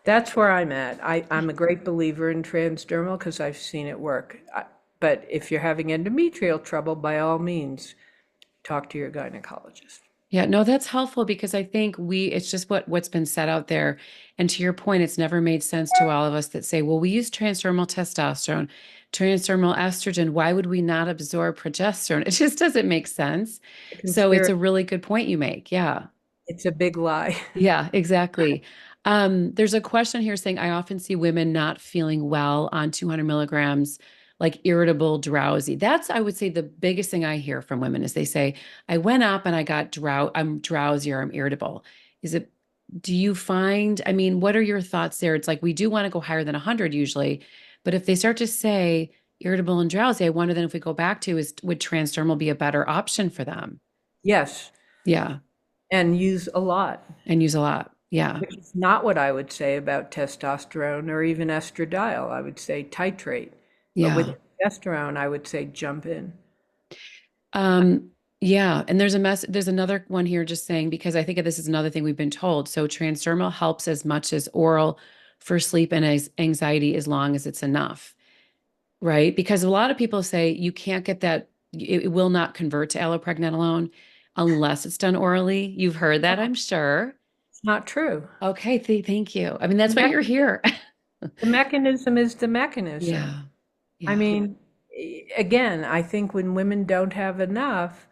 that's where I'm at. I'm a great believer in transdermal because I've seen it work. But if you're having endometrial trouble, by all means, talk to your gynecologist. Yeah, no, that's helpful because I think it's just what's been said out there. And to your point, it's never made sense to all of us that say, well, we use transdermal testosterone, transdermal estrogen. Why would we not absorb progesterone? It just doesn't make sense. So it's Conspiracy, a really good point you make. Yeah. it's a big lie. Yeah, exactly. There's a question here saying, I often see women not feeling well on 200 milligrams, like irritable, drowsy. That's, I would say, the biggest thing I hear from women is they say, I went up and I got I'm drowsy or I'm irritable. Is it, do you find, I mean, what are your thoughts there? It's like we do want to go higher than 100 usually, but if they start to say irritable and drowsy, I wonder then if we go back to would transdermal be a better option for them? Yes, Yeah, and use a lot, and use a lot. Yeah, which is not what I would say about testosterone or even estradiol. I would say titrate. But with yeah. progesterone, I would say jump in. Um, yeah, and there's another one here just saying, because I think this is another thing we've been told. So transdermal helps as much as oral for sleep and anxiety as long as it's enough, right? Because a lot of people say you can't get that, it will not convert to allopregnanolone unless it's done orally. You've heard that, I'm sure. It's not true. Okay, thank you. I mean, that's The why you're here. mechanism is the mechanism. Yeah, I yeah, mean, again, I think when women don't have enough,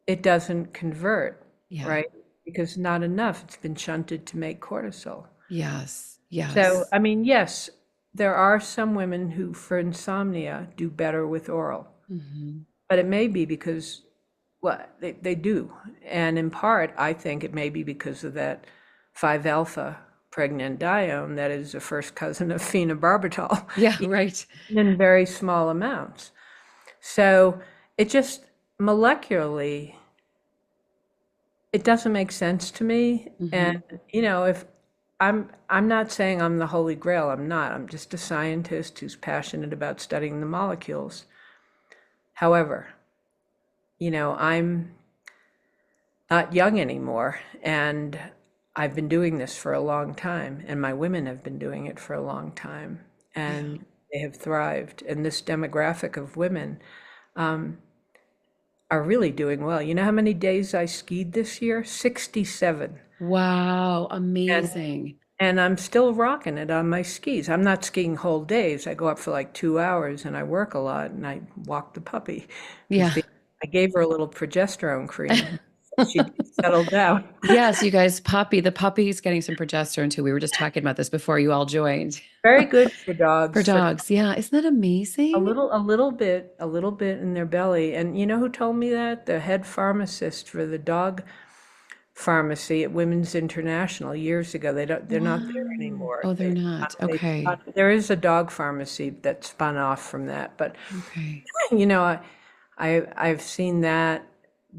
it doesn't convert, yeah, right? Because not enough, it's been shunted to make cortisol. yes, So, yes. I mean, yes, there are some women who, for insomnia, do better with oral, Hmm. but it may be because, well, they do. And in part, I think it may be because of that 5-alpha pregnandione that is a first cousin of phenobarbital, Yeah, right. even in very small amounts. So it just molecularly, it doesn't make sense to me. Hmm. And if I'm not saying I'm the holy grail, I'm not. I'm just a scientist who's passionate about studying the molecules. However, I'm not young anymore, and I've been doing this for a long time, and my women have been doing it for a long time, Yeah. and they have thrived. And this demographic of women are really doing well. You know how many days I skied this year? 67. Wow, And amazing. and I'm still rocking it on my skis. I'm not skiing whole days. I go up for like 2 hours and I work a lot and I walk the puppy. Yeah. I gave her a little progesterone cream. She settled down. Yes, you guys, the puppy's getting some progesterone too. We were just talking about this before you all joined. Very good for For dogs, for dogs. Yeah. Isn't that amazing? a little bit in their belly. And you know who told me that? The head pharmacist for the dog pharmacy at Women's International years ago. They're not there Wow. anymore. Oh, they're not. Okay. There is a dog pharmacy that spun off from that, but Okay. you know, I've seen that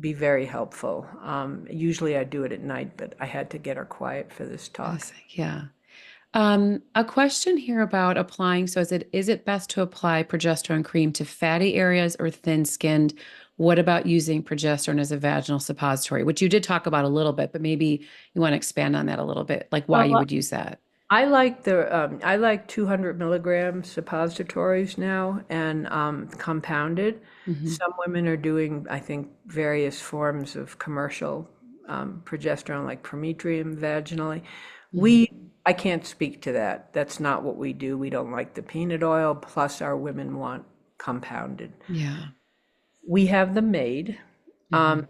be very helpful. Usually I do it at night, but I had to get her quiet for this talk. Yes. Yeah. A question here about applying. So is it best to apply progesterone cream to fatty areas or thin-skinned? What about using progesterone as a vaginal suppository, which you did talk about a little bit, but maybe you want to expand on that a little bit, like why you Well, would use that. I like 200 milligram suppositories now and compounded. Hmm. Some women are doing, I think, various forms of commercial progesterone, like prometrium vaginally. Hmm. I can't speak to that. That's not what we do. We don't like the peanut oil. Plus, our women want compounded. Yeah. We have them made. Hmm.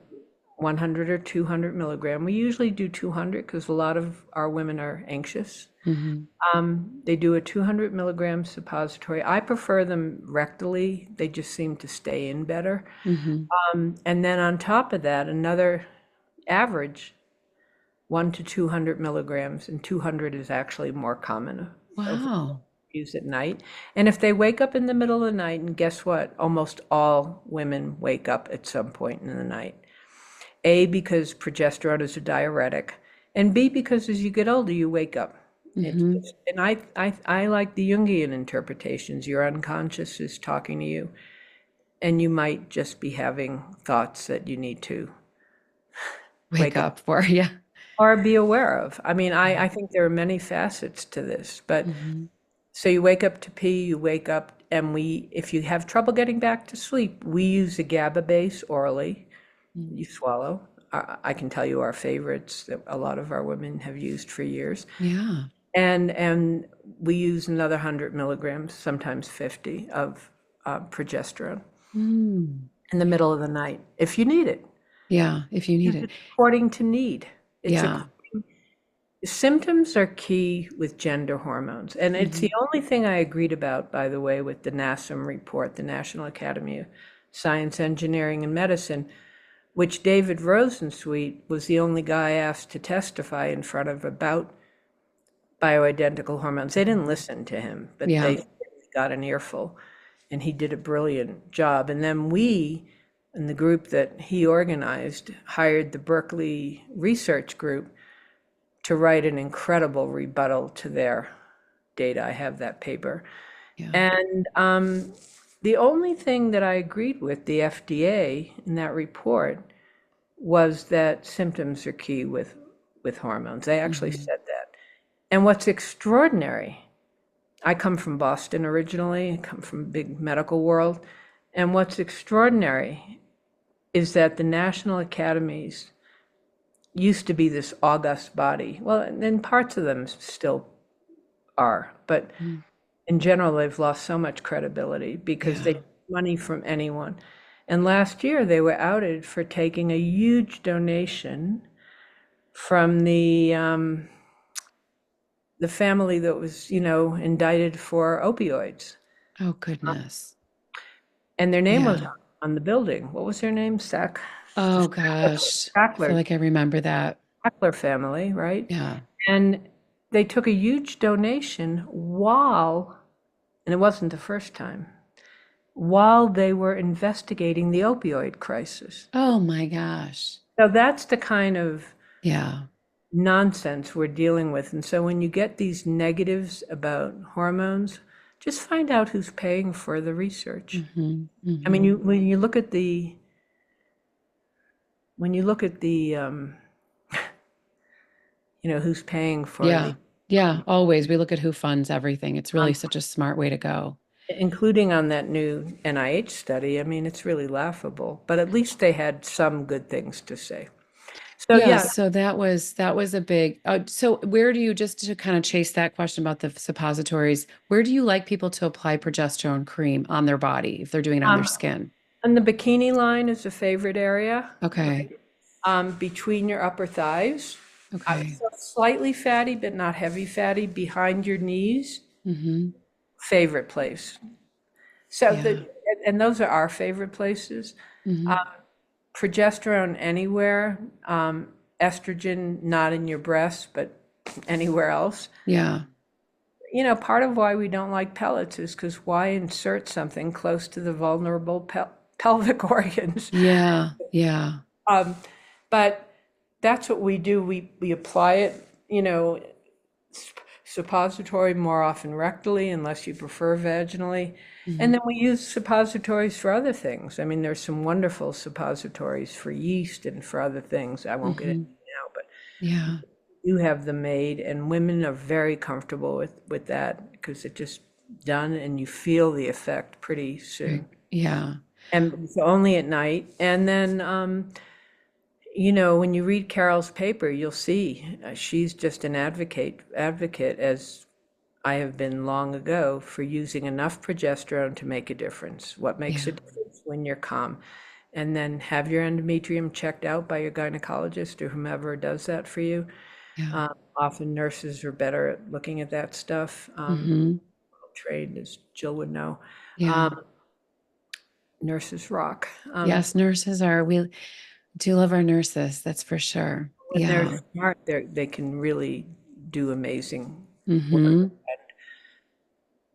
100 or 200 milligram. We usually do 200 because a lot of our women are anxious. Hmm. They do a 200 milligram suppository. I prefer them rectally. They just seem to stay in better. Hmm. And then on top of that, another average 1 to 200 milligrams, and 200 is actually more common. Wow. use at night. And if they wake up in the middle of the night, and guess what? Almost all women wake up at some point in the night. A, because progesterone is a diuretic, and B, because as you get older, you wake up. Hmm. And I like the Jungian interpretations. Your unconscious is talking to you, and you might just be having thoughts that you need to Wake wake up up for, yeah. or be aware of. I mean, I think there are many facets to this, but Hmm. so you wake up to pee, you wake up, and if you have trouble getting back to sleep, we use a GABA base orally. You swallow. I can tell you our favorites that a lot of our women have used for years. Yeah. And we use another 100 milligrams, sometimes 50, of progesterone Mm. in the middle of the night if you need it. Yeah, if you need Use it. it according to need. It's Yeah. a Symptoms are key with gender hormones. And it's the Hmm. only thing I agreed about, by the way, with the NASM report, the National Academy of Science, Engineering, and Medicine, which David Rosensweet was the only guy asked to testify in front of about bioidentical hormones. They didn't listen to him, but Yeah. they got an earful, and he did a brilliant job. And then we, in the group that he organized, hired the Berkeley Research Group to write an incredible rebuttal to their data. I have that paper. Yeah. And the only thing that I agreed with the FDA in that report was that symptoms are key with hormones. They actually Hmm. said that. And what's extraordinary, I come from Boston originally, I come from a big medical world. And what's extraordinary is that the national academies used to be this august body. Well, and parts of them still are, but in general, they've lost so much credibility because they Yeah. take money from anyone. And last year, they were outed for taking a huge donation from the family that was, indicted for opioids, Oh, goodness. and their name was Yeah. on the building. What was their name? Oh, gosh. I feel Sackler, like I remember that. Sackler family, right? Yeah. And they took a huge donation and it wasn't the first time, while they were investigating the opioid crisis. Oh, my gosh. So that's the kind of Yeah. nonsense we're dealing with. And so when you get these negatives about hormones, just find out who's paying for the research. Hmm. I mean, Hmm. when you look at the who's paying for the Yeah. Yeah. Always. We look at who funds everything. It's really such a smart way to go. including on that new NIH study. I mean, it's really laughable, but at least they had some good things to say. So Yeah, yeah, so that was a big so where do you, just to kind of chase that question about the suppositories, where do you like people to apply progesterone cream on their body if they're doing it on their um, skin? and the bikini line is a favorite area, Okay. between your upper thighs, Okay. so slightly fatty but not heavy fatty behind your knees. Mm-hmm. Favorite place. So Yeah. and those are our favorite places. Mm-hmm. Progesterone anywhere, estrogen not in your breasts, but anywhere else. Yeah. Part of why we don't like pellets is because why insert something close to the vulnerable pelvic organs? Yeah. Yeah. Um, but that's what we do. We apply it, suppository more often rectally, unless you prefer vaginally. And Hmm. then we use suppositories for other things. I mean, there's some wonderful suppositories for yeast and for other things. I won't get into Hmm. now, but Yeah. you have them made, and women are very comfortable with that because it's just done, and you feel the effect pretty soon. Yeah. And so only at night. And then, when you read Carol's paper, you'll see she's just an advocate, as I have been long ago, for using enough progesterone to make a difference. What makes a Yeah. difference when you're calm? And then have your endometrium checked out by your gynecologist or whomever does that for you. Yeah. Often nurses are better at looking at that stuff. Hmm. Trained, as Jill would know. Yeah. Um, Nurses rock. Yes, nurses are, we do love our nurses, that's for sure. When they're Yeah. smart, they can really do amazing work. Hmm.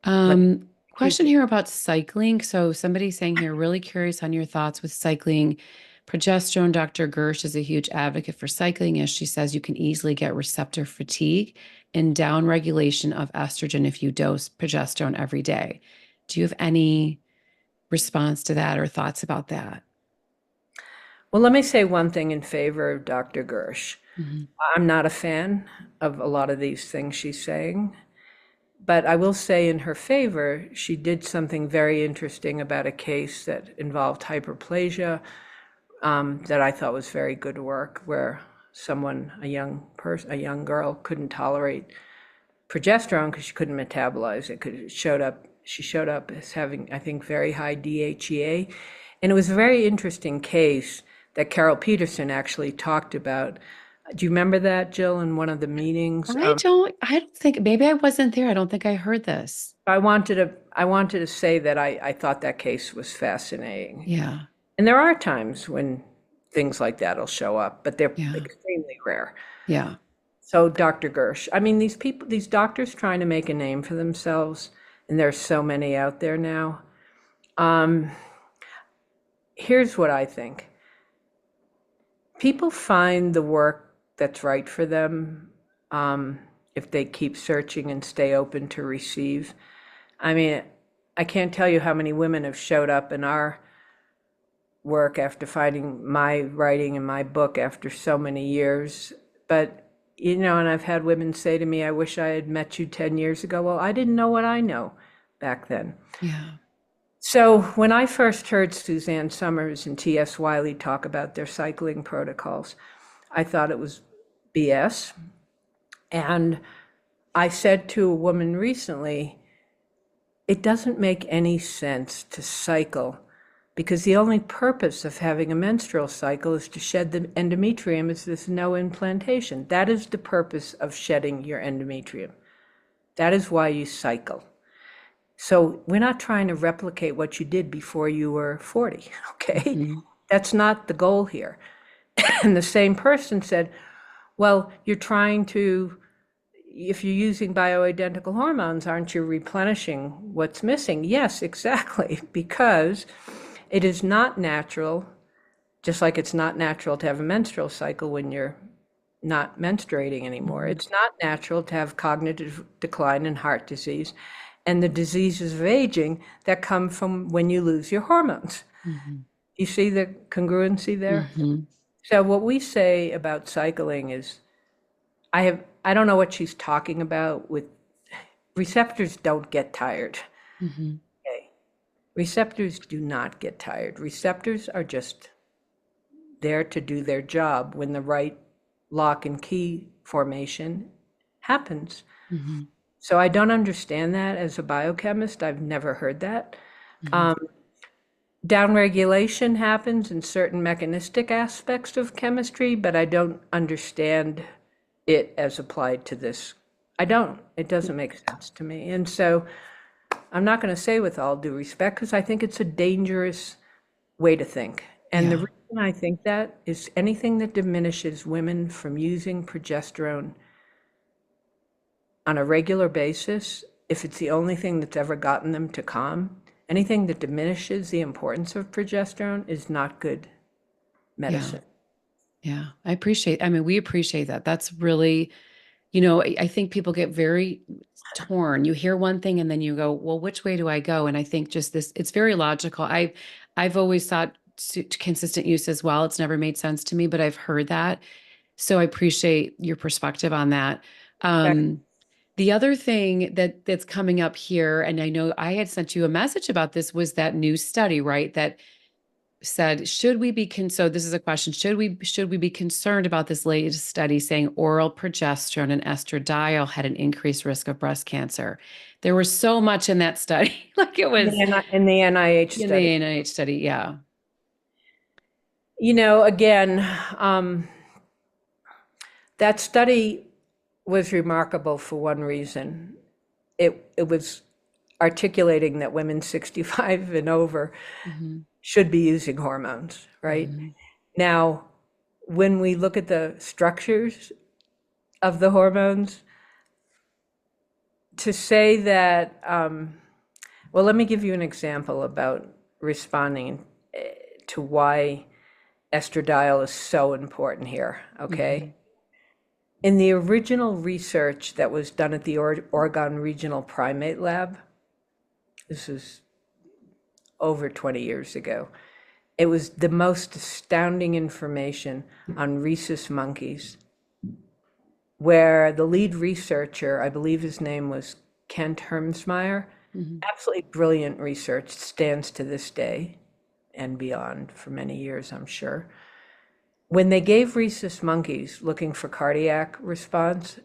Question here about cycling. So somebody's saying here, really curious on your thoughts with cycling. Progesterone, Dr. Gersh is a huge advocate for cycling, as she says you can easily get receptor fatigue and down regulation of estrogen if you dose progesterone every day. Do you have any response to that or thoughts about that? Well, let me say one thing in favor of Dr. Gersh. Mhm. I'm not a fan of a lot of these things she's saying, but I will say in her favor, she did something very interesting about a case that involved hyperplasia that I thought was very good work, where someone, a young girl, couldn't tolerate progesterone because she couldn't metabolize it. Because she showed up as having, I think, very high DHEA, and it was a very interesting case that Carol Peterson actually talked about. Do you remember that, Jill, in one of the meetings? I don't think, maybe I wasn't there. I don't think I heard this. I wanted to say that I thought that case was fascinating. Yeah. And there are times when things like that'll show up, but they're Yeah. extremely rare. Yeah. So Dr. Gersh, I mean, these doctors trying to make a name for themselves, and there's so many out there now. Here's what I think. People find the work that's right for them if they keep searching and stay open to receive. I mean, I can't tell you how many women have showed up in our work after finding my writing in my book after so many years. But, and I've had women say to me, I wish I had met you 10 years ago. Well, I didn't know what I know back then. Yeah. So when I first heard Suzanne Summers and T.S. Wiley talk about their cycling protocols, I thought it was BS. And I said to a woman recently, it doesn't make any sense to cycle because the only purpose of having a menstrual cycle is to shed the endometrium as there's no implantation. That is the purpose of shedding your endometrium. That is why you cycle. So we're not trying to replicate what you did before you were 40, okay? Mm-hmm. That's not the goal here. And the same person said, well, you're trying to, if you're using bioidentical hormones, aren't you replenishing what's missing? Yes, exactly, because it is not natural, just like it's not natural to have a menstrual cycle when you're not menstruating anymore. Mm-hmm. It's not natural to have cognitive decline and heart disease and the diseases of aging that come from when you lose your hormones. Mm-hmm. You see the congruency there? Mm-hmm. So what we say about cycling is, I don't know what she's talking about with receptors don't get tired. Mm-hmm. Okay. Receptors do not get tired. Receptors are just there to do their job when the right lock and key formation happens. Mm-hmm. So I don't understand that as a biochemist. I've never heard that. Mm-hmm. Downregulation happens in certain mechanistic aspects of chemistry, but I don't understand it as applied to this. I don't. It doesn't make sense to me. And so I'm not going to say with all due respect, because I think it's a dangerous way to think. And the reason I think that is anything that diminishes women from using progesterone on a regular basis, if it's the only thing that's ever gotten them to calm, anything that diminishes the importance of progesterone is not good medicine. Yeah, I mean, we appreciate that. That's really, I think people get very torn. You hear one thing and then you go, well, which way do I go? And I think just this, it's very logical. I've always thought consistent use as well. It's never made sense to me, but I've heard that. So I appreciate your perspective on that. The other thing that's coming up here, and I know I had sent you a message about this, was that new study, right? That said, so this is a question, should we be concerned about this latest study saying oral progesterone and estradiol had an increased risk of breast cancer? There was so much in that study. Like it was in the NIH in study. the NIH study, yeah. Again, that study was remarkable for one reason. It was articulating that women 65 and over should be using hormones, right? Now, when we look at the structures of the hormones, to say that, well, let me give you an example about responding to why estradiol is so important here, okay? In the original research that was done at the Oregon Regional Primate Lab, this is over 20 years ago, it was the most astounding information on rhesus monkeys, where the lead researcher, I believe his name was Kent Hermsmeyer, absolutely brilliant research, stands to this day and beyond for many years, I'm sure. When they gave rhesus monkeys looking for cardiac response,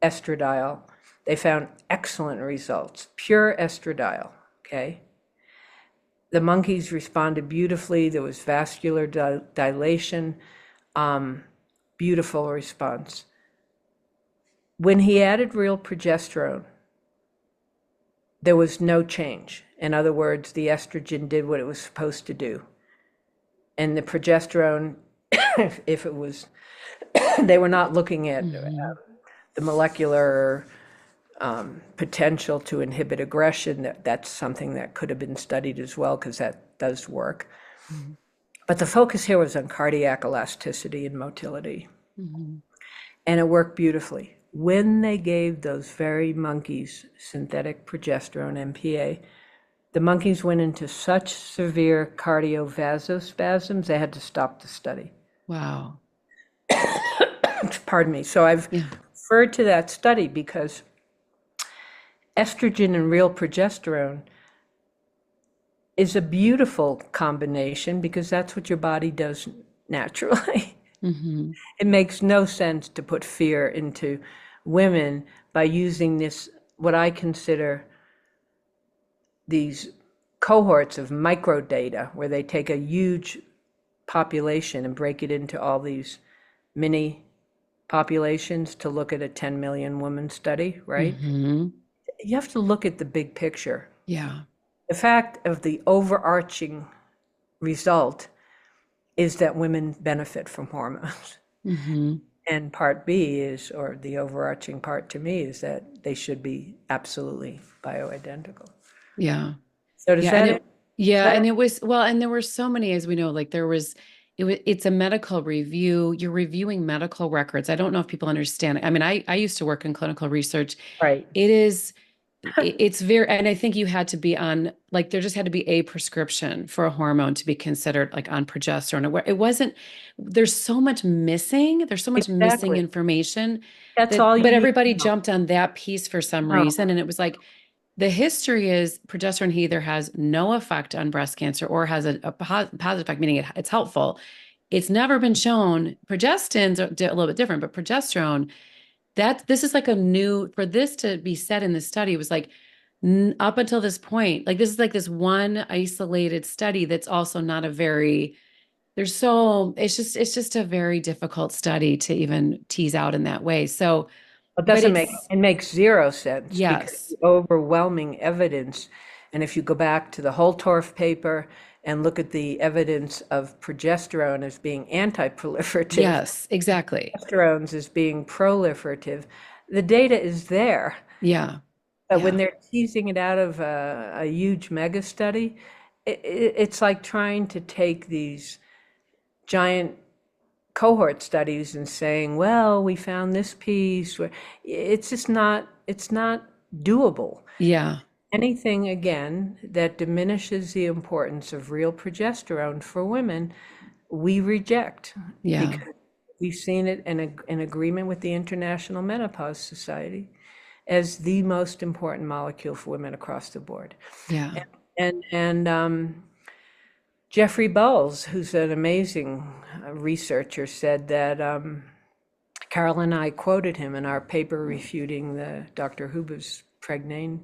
estradiol, they found excellent results, pure estradiol, okay? The monkeys responded beautifully. There was vascular dilation, beautiful response. When he added real progesterone, there was no change. In other words, the estrogen did what it was supposed to do. And the progesterone, if it was, they were not looking at the molecular potential to inhibit aggression. That's something that could have been studied as well, because that does work. But the focus here was on cardiac elasticity and motility. And it worked beautifully. When they gave those very monkeys synthetic progesterone, MPA, the monkeys went into such severe cardiovasospasms, they had to stop the study. Wow. Pardon me. So I've referred to that study because estrogen and real progesterone is a beautiful combination, because that's what your body does naturally. It makes no sense to put fear into women by using this, what I consider these cohorts of microdata, where they take a huge population and break it into all these mini populations to look at a 10 million woman study, right? You have to look at the big picture. Yeah. The fact of the overarching result is that women benefit from hormones. And part B is, or the overarching part to me, is that they should be absolutely bioidentical. Yeah. So does that? And it was, well, and there were so many, as we know, like it's a medical review. You're reviewing medical records. I don't know if people understand. I mean, I used to work in clinical research. Right. It's very, and I think you had to be on, like, there just had to be a prescription for a hormone to be considered like on progesterone. It wasn't, there's so much missing. There's so much missing information That's all you but need everybody to know. jumped on that piece for some reason. And it was like, the history is progesterone either has no effect on breast cancer or has a positive effect, meaning it's helpful. It's never been shown. Progestins are a little bit different, but progesterone, this is like a new, for this to be said in the study, it was like up until this point, like this is like this one isolated study that's also not a very, it's just a very difficult study to even tease out in that way. So, it makes zero sense. Yes. Because the overwhelming evidence, and if you go back to the Holtorf paper and look at the evidence of progesterone as being anti-proliferative. Yes, exactly. Progesterones as being proliferative, the data is there. Yeah. But when they're teasing it out of a huge mega study, it's like trying to take these giant cohort studies and saying, well, we found this piece. It's just not, it's not doable. Yeah. Anything, again, that diminishes the importance of real progesterone for women, we reject. Yeah. Because we've seen it in agreement with the International Menopause Society as the most important molecule for women across the board. Yeah. And Jeffrey Bowles, who's an amazing researcher, said that Carol and I quoted him in our paper refuting the Dr. Huber's pregnane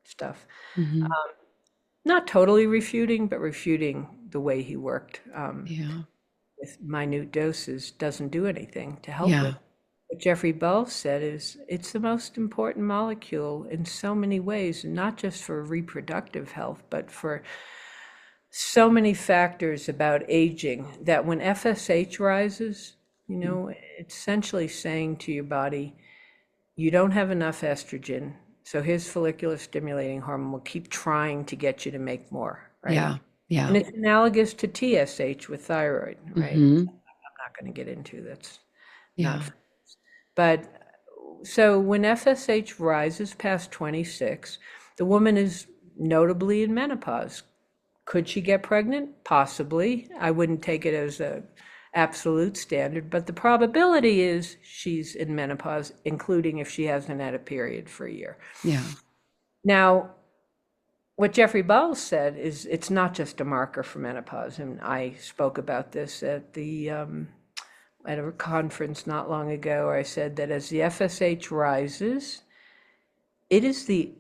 stuff. Not totally refuting, but refuting the way he worked with minute doses doesn't do anything to help with. What Jeffrey Bowles said is it's the most important molecule in so many ways, not just for reproductive health, but for so many factors about aging, that when FSH rises, you know, it's essentially saying to your body, you don't have enough estrogen, So his follicular stimulating hormone will keep trying to get you to make more, right? Yeah. Yeah. And it's analogous to TSH with thyroid, right? Mm-hmm. I'm not going to get into that's not. Yeah. But so when FSH rises past 26, the woman is notably in menopause. Could she get pregnant? Possibly. I wouldn't take it as a absolute standard, but the probability is she's in menopause, including if she hasn't had a period for a year. Yeah. Now, what Jeffrey Bowles said is it's not just a marker for menopause, and I spoke about this at a conference not long ago, where I said that as the FSH rises, it is the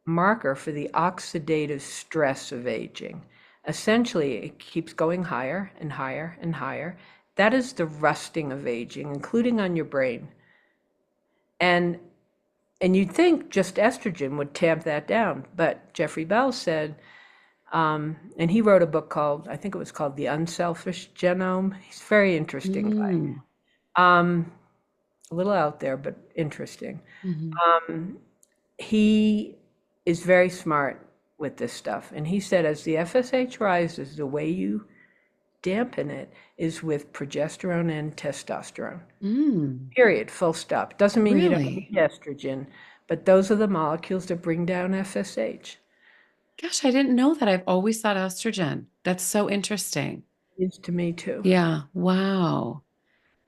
marker for the oxidative stress of aging. Essentially, it keeps going higher and higher and higher. That is the rusting of aging, including on your brain. And you'd think just estrogen would tamp that down, but Jeffrey Bell said, and he wrote a book called, I think it was called The Unselfish Genome. He's a very interesting guy. A little out there, but interesting. Mm-hmm. He is very smart with this stuff. And he said, as the FSH rises, the way you dampen it is with progesterone and testosterone. Period, full stop. Doesn't mean you don't Really? need estrogen, but those are the molecules that bring down FSH. Gosh, I didn't know that. I've always thought estrogen. That's so interesting. It is to me too. Yeah. Wow.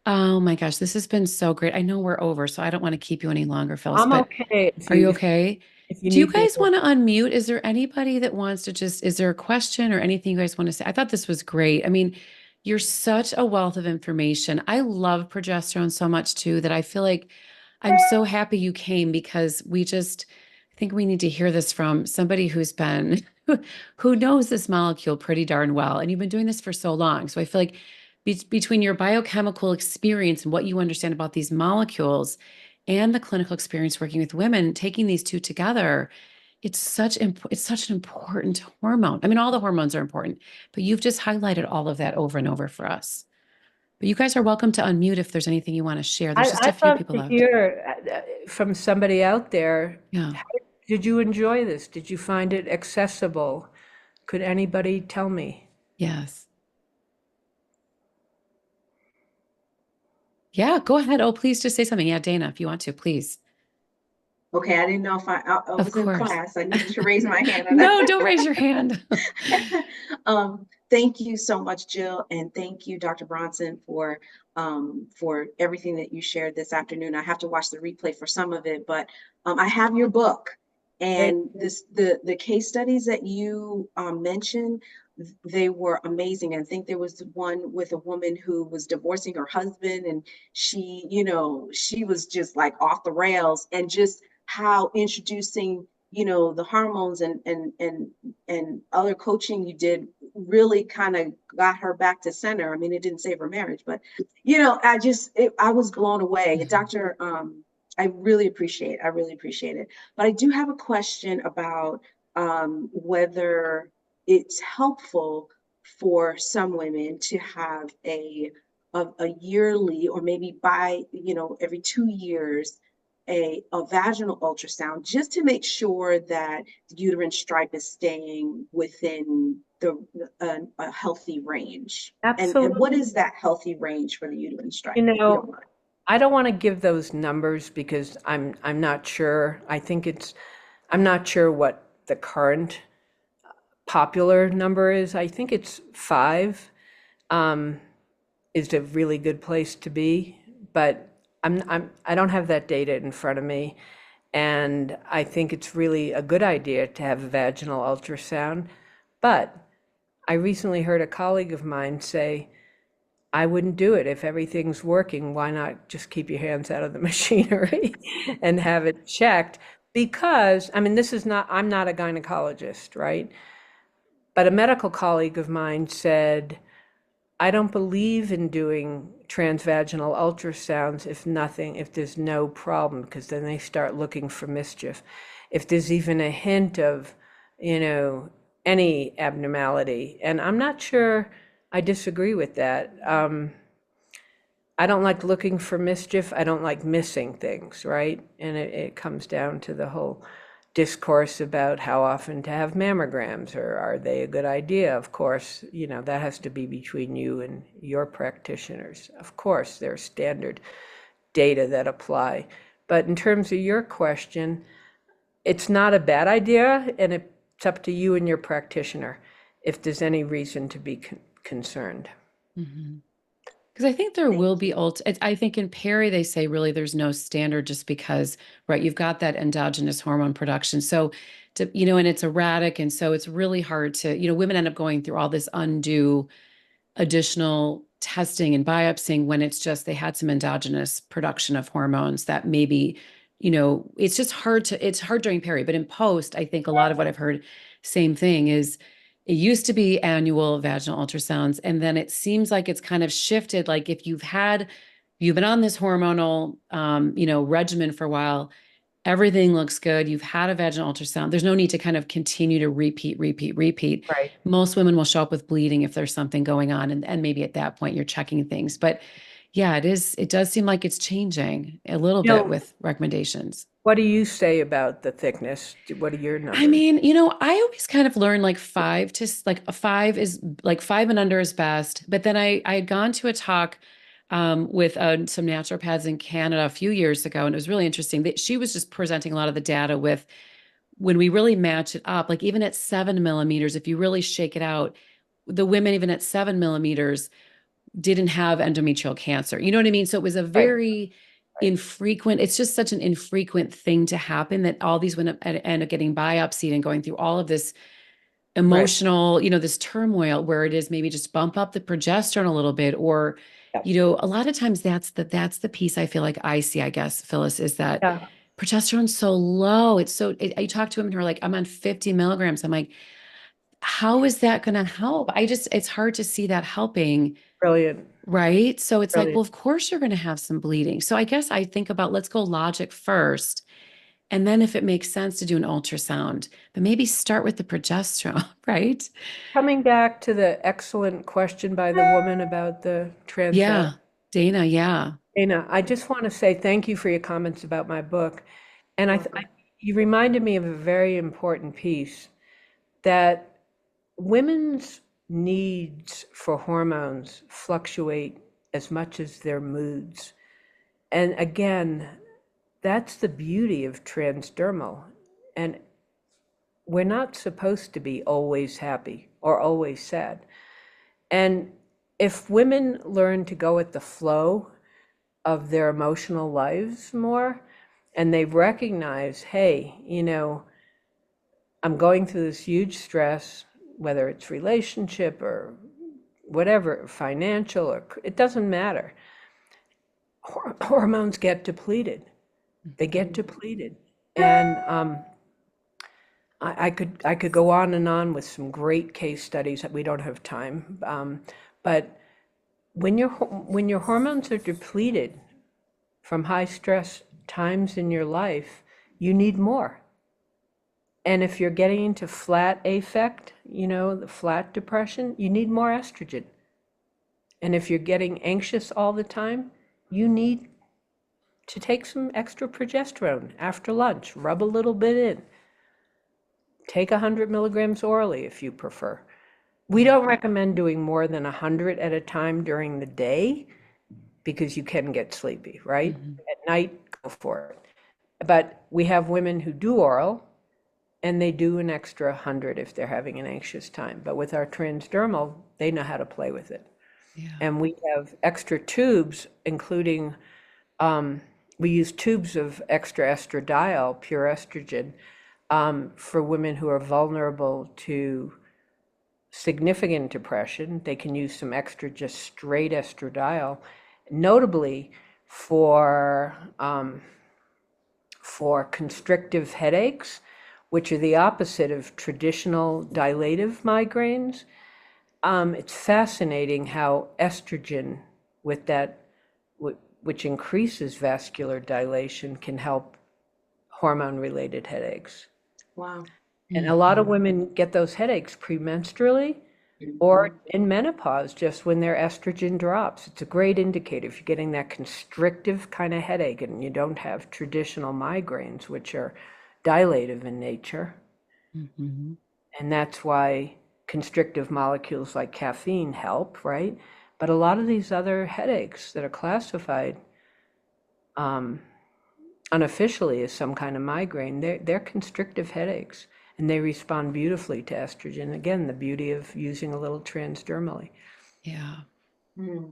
Oh my gosh, this has been so great. I know we're over, so I don't want to keep you any longer, Phyllis, I'm but okay are you okay? if you Do you need me guys want to unmute? Is there anybody that wants to is there a question or anything you guys want to say? I thought this was great. I mean, you're such a wealth of information. I love progesterone so much too that I feel like I'm so happy you came because I think we need to hear this from somebody who's been, who knows this molecule pretty darn well. And you've been doing this for so long. So I feel like between your biochemical experience and what you understand about these molecules and the clinical experience working with women, taking these two together, it's such an important hormone. I mean, all the hormones are important, but you've just highlighted all of that over and over for us. But you guys are welcome to unmute if there's anything you want to share. There's just a I'd few love people to left. hear from somebody out there. Yeah. Did you enjoy this? Did you find it accessible? Could anybody tell me? Yes. Yeah, go ahead. Oh, please just say something. Yeah, Dana, if you want to, please. Okay, I didn't know if I Of was in course. class. I needed to raise my hand. No, don't raise your hand. Thank you so much, Jill, and thank you, Dr. Bronson, for everything that you shared this afternoon. I have to watch the replay for some of it, but I have your book, and the case studies that you mentioned, they were amazing. I think there was one with a woman who was divorcing her husband, and she was just like off the rails, and just how introducing the hormones and other coaching you did really kind of got her back to center. I mean, it didn't save her marriage, but I was blown away. Dr. I really appreciate it. But I do have a question about whether it's helpful for some women to have a yearly, or maybe every 2 years, a vaginal ultrasound, just to make sure that the uterine stripe is staying within a healthy range. Absolutely. And what is that healthy range for the uterine stripe? If you don't mind. I don't want to give those numbers because I'm not sure. I'm not sure what the current popular number is. I think it's 5 is a really good place to be, but I don't have that data in front of me, and I think it's really a good idea to have a vaginal ultrasound. But I recently heard a colleague of mine say, I wouldn't do it if everything's working. Why not just keep your hands out of the machinery and have it checked? Because, I mean, I'm not a gynecologist, right? But a medical colleague of mine said, I don't believe in doing transvaginal ultrasounds if there's no problem, because then they start looking for mischief. If there's even a hint of, any abnormality. And I'm not sure I disagree with that. I don't like looking for mischief. I don't like missing things, right? And it comes down to the whole discourse about how often to have mammograms, or are they a good idea? Of course, that has to be between you and your practitioners. Of course, there's standard data that apply. But in terms of your question, it's not a bad idea, and it's up to you and your practitioner if there's any reason to be concerned. Because I think there will be I think in peri they say really there's no standard, just because, right, you've got that endogenous hormone production. So and it's erratic. And so it's really hard to, women end up going through all this undue additional testing and biopsying when it's just they had some endogenous production of hormones that maybe, it's just it's hard during peri. But in post, I think a lot of what I've heard, same thing, is it used to be annual vaginal ultrasounds, and then it seems like it's kind of shifted. Like if you've been on this hormonal, regimen for a while, everything looks good, you've had a vaginal ultrasound, there's no need to kind of continue to repeat. Right. Most women will show up with bleeding if there's something going on. And maybe at that point you're checking things. But yeah, it does seem like it's changing a little bit with recommendations. What do you say about the thickness? What are your numbers? I mean, I always kind of learn like a 5 is like 5 and under is best. But then I had gone to a talk with some naturopaths in Canada a few years ago, and it was really interesting. She was just presenting a lot of the data with when we really match it up, like even at 7 millimeters, if you really shake it out, the women even at 7 millimeters didn't have endometrial cancer. You know what I mean? So it was a very infrequent, it's just such an infrequent thing to happen that all these women end up getting biopsied and going through all of this emotional, this turmoil, where it is maybe just bump up the progesterone a little bit, or, a lot of times that's the piece I feel like I see, I guess, Phyllis, is that progesterone's so low. I talk to women who are like, I'm on 50 milligrams. I'm like, how is that going to help? It's hard to see that helping. Brilliant. Right. So it's like, well, of course you're going to have some bleeding. So I guess I think about, let's go logic first. And then if it makes sense to do an ultrasound, but maybe start with the progesterone, right? Coming back to the excellent question by the woman about the trans. Yeah. Dana. Yeah. Dana, I just want to say thank you for your comments about my book. And you reminded me of a very important piece, that women's needs for hormones fluctuate as much as their moods. And again, that's the beauty of transdermal. And we're not supposed to be always happy or always sad. And if women learn to go with the flow of their emotional lives more, and they recognize, hey, I'm going through this huge stress, whether it's relationship or whatever, financial, or it doesn't matter. Hormones get depleted. They get depleted. And I could go on and on with some great case studies that we don't have time. But when your hormones are depleted from high stress times in your life, you need more. And if you're getting into flat affect, the flat depression, you need more estrogen. And if you're getting anxious all the time, you need to take some extra progesterone after lunch, rub a little bit in. Take 100 milligrams orally if you prefer. We don't recommend doing more than 100 at a time during the day, because you can get sleepy, right? At night, go for it. But we have women who do oral, and they do an extra 100 if they're having an anxious time. But with our transdermal, they know how to play with it. Yeah. And we have extra tubes, including, we use tubes of extra estradiol, pure estrogen, for women who are vulnerable to significant depression. They can use some extra just straight estradiol, notably for constrictive headaches, which are the opposite of traditional dilative migraines. It's fascinating how estrogen, with that, which increases vascular dilation, can help hormone-related headaches. Wow. And a lot of women get those headaches premenstrually, or in menopause, just when their estrogen drops. It's a great indicator if you're getting that constrictive kind of headache and you don't have traditional migraines, which are dilative in nature. Mhm. And that's why constrictive molecules like caffeine help, right? But a lot of these other headaches that are classified unofficially as some kind of migraine, they're constrictive headaches, and they respond beautifully to estrogen. Again, the beauty of using a little transdermally. Yeah. Mm.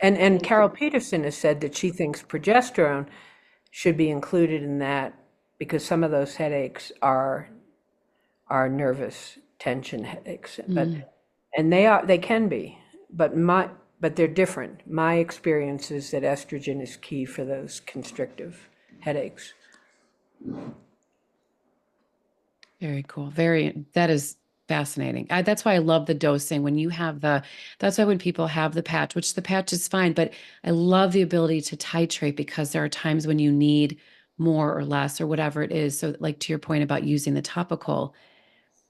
And Carol Peterson has said that she thinks progesterone should be included in that because some of those headaches are nervous tension headaches. But and they can be, but they're different. My experience is that estrogen is key for those constrictive headaches. Very cool. That is fascinating. That's why I love the dosing. When you have that's why when people have the patch, which the patch is fine, but I love the ability to titrate because there are times when you need more or less or whatever it is. So, like to your point about using the topical,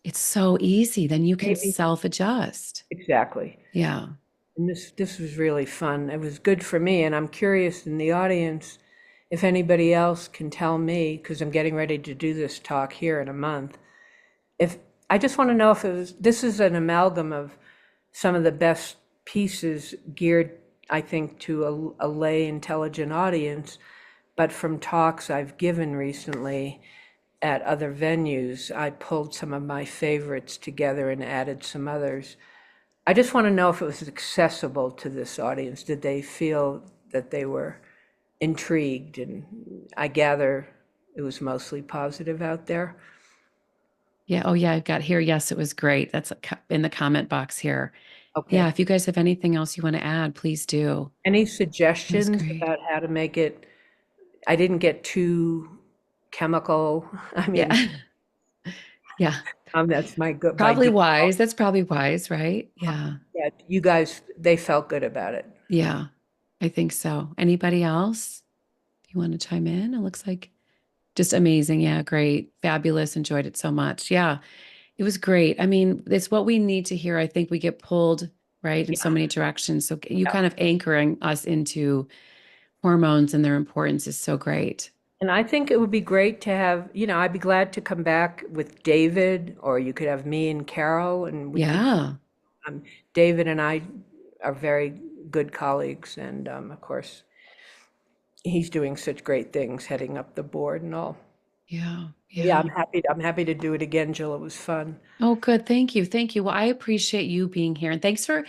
it's so easy. Then you can Maybe. self-adjust. Exactly. Yeah. And this was really fun. It was good for me, and I'm curious in the audience if anybody else can tell me, because I'm getting ready to do this talk here in a month. If I just want to know if this is an amalgam of some of the best pieces geared, I think, to a lay intelligent audience, but from talks I've given recently at other venues, I pulled some of my favorites together and added some others. I just want to know if it was accessible to this audience. Did they feel that they were intrigued? And I gather it was mostly positive out there. Yeah. Oh, yeah. I've got here. Yes, it was great. That's in the comment box here. Yeah. Okay. If you guys have anything else you want to add, please do. Any That was suggestions great. about how to make it? I didn't get too chemical. I mean, Yeah. Yeah. that's my good, my Probably default. wise. That's probably wise, right? Yeah. Yeah, you guys, they felt good about it. Yeah. I think so. Anybody else? You want to chime in? It looks like just amazing. Yeah, great. Fabulous. Enjoyed it so much. Yeah. It was great. I mean, it's what we need to hear. I think we get pulled right in so Yeah, many directions. So you yeah. kind of anchoring us into hormones and their importance is so great. And I think it would be great to have, I'd be glad to come back with David, or you could have me and Carol, and we could, Yeah. David and I are very good colleagues. And of course, he's doing such great things heading up the board and all. Yeah. Yeah, Yeah. I'm happy to do it again, Jill. It was fun. Oh, good. Thank you. Thank you. Well, I appreciate you being here. And thanks for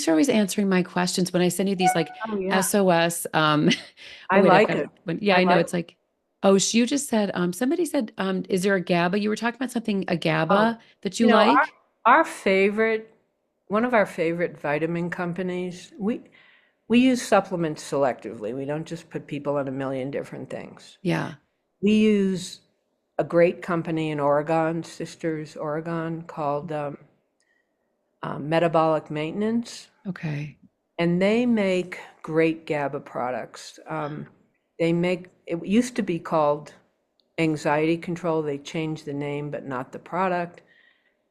always answering my questions when I send you these like Oh, yeah. SOS. Oh I wait, I've like got it. it. Yeah, I I know. like It's like, oh, you just said, somebody said, is there a GABA? You were talking about something, a Oh, GABA that you you know, our like? our favorite, one of our favorite vitamin companies, we use supplements selectively. We don't just put people on a million different things. Yeah. We use a great company in Oregon, Sisters, Oregon, called Metabolic Maintenance, Okay. and they make great GABA products. It used to be called Anxiety Control. They changed the name, but not the product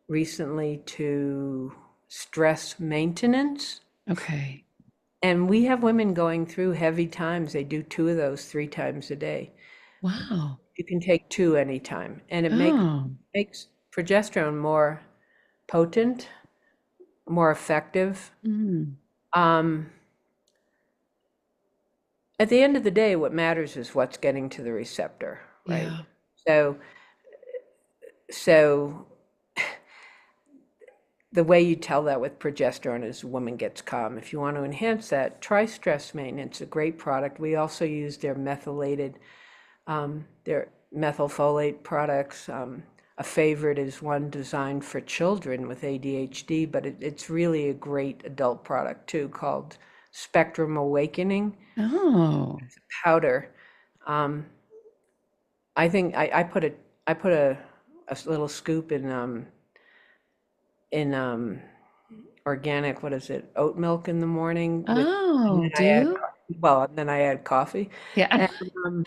recently to Stress Maintenance. Okay. And we have women going through heavy times. They do two of those 3 times a day. Wow. You can take two anytime. And it Oh. makes progesterone more potent, more effective. Mm. Um, at the end of the day, what matters is what's getting to the receptor, right? Yeah. So, so the way you tell that with progesterone is a woman gets calm. If you want to enhance that, try stress maintenance, a great product. We also use their their methylfolate products. A favorite is one designed for children with ADHD, but it's really a great adult product too, called Spectrum Awakening. Oh. It's a powder. Um, I think I put a little scoop in organic, what is it, oat milk in the morning with, and Oh, then do you? and then I add coffee. Yeah. And um,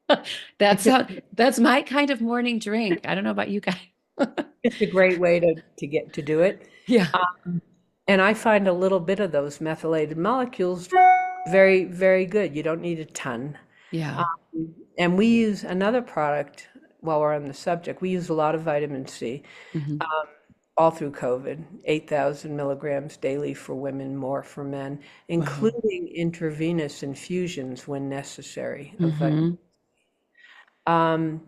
it That's just, how, that's my kind of morning drink. I don't know about you guys. It's a great way to get to do it. Yeah. And I find a little bit of those methylated molecules very, very good. You don't need a ton. Yeah. And we use another product while we're on the subject. We use a lot of vitamin C Hmm. all through COVID, 8,000 milligrams daily for women, more for men, Wow. including intravenous infusions when necessary of vitamin. Hmm. Um,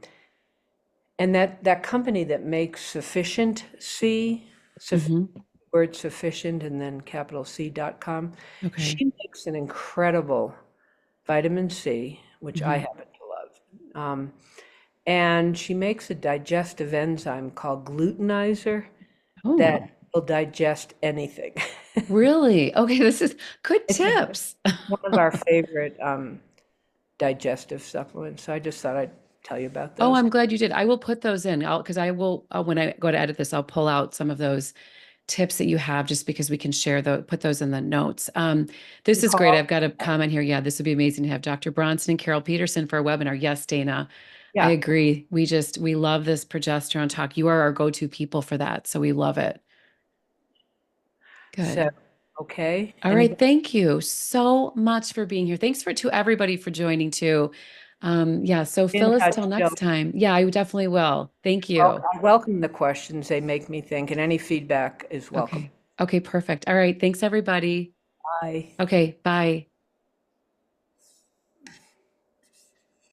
and that company that makes Sufficient C, Hmm. word sufficient and then capital C.com, Okay. she makes an incredible vitamin C, which I Hmm. happen to love. And she makes a digestive enzyme called gluteninizer Oh, that will digest anything. really? Okay, this is good It's tips. one of our favorite digestive supplements. So I just thought I'd tell you about Oh, those. I'm glad you did. I will put those in. Because I will, when I go to edit this, I'll pull out some of those tips that you have just because we can share put those in the notes. This You is great. I've call? got a comment here. Yeah, this would be amazing to have Dr. Bronson and Carol Peterson for a webinar. Yes, Dana, I Yeah. agree. We love this progesterone talk. You are our go-to people for that. So we love it. So, Good. okay. All right. Anybody? Thank you so much for being here. Thanks to everybody for joining too. Yeah. So In Phyllis, touch, till Jill. next time. Yeah, I definitely will. Thank you. I welcome the questions. They make me think, and any feedback is welcome. Okay. Okay, perfect. All right. Thanks, everybody. Bye. Okay, bye.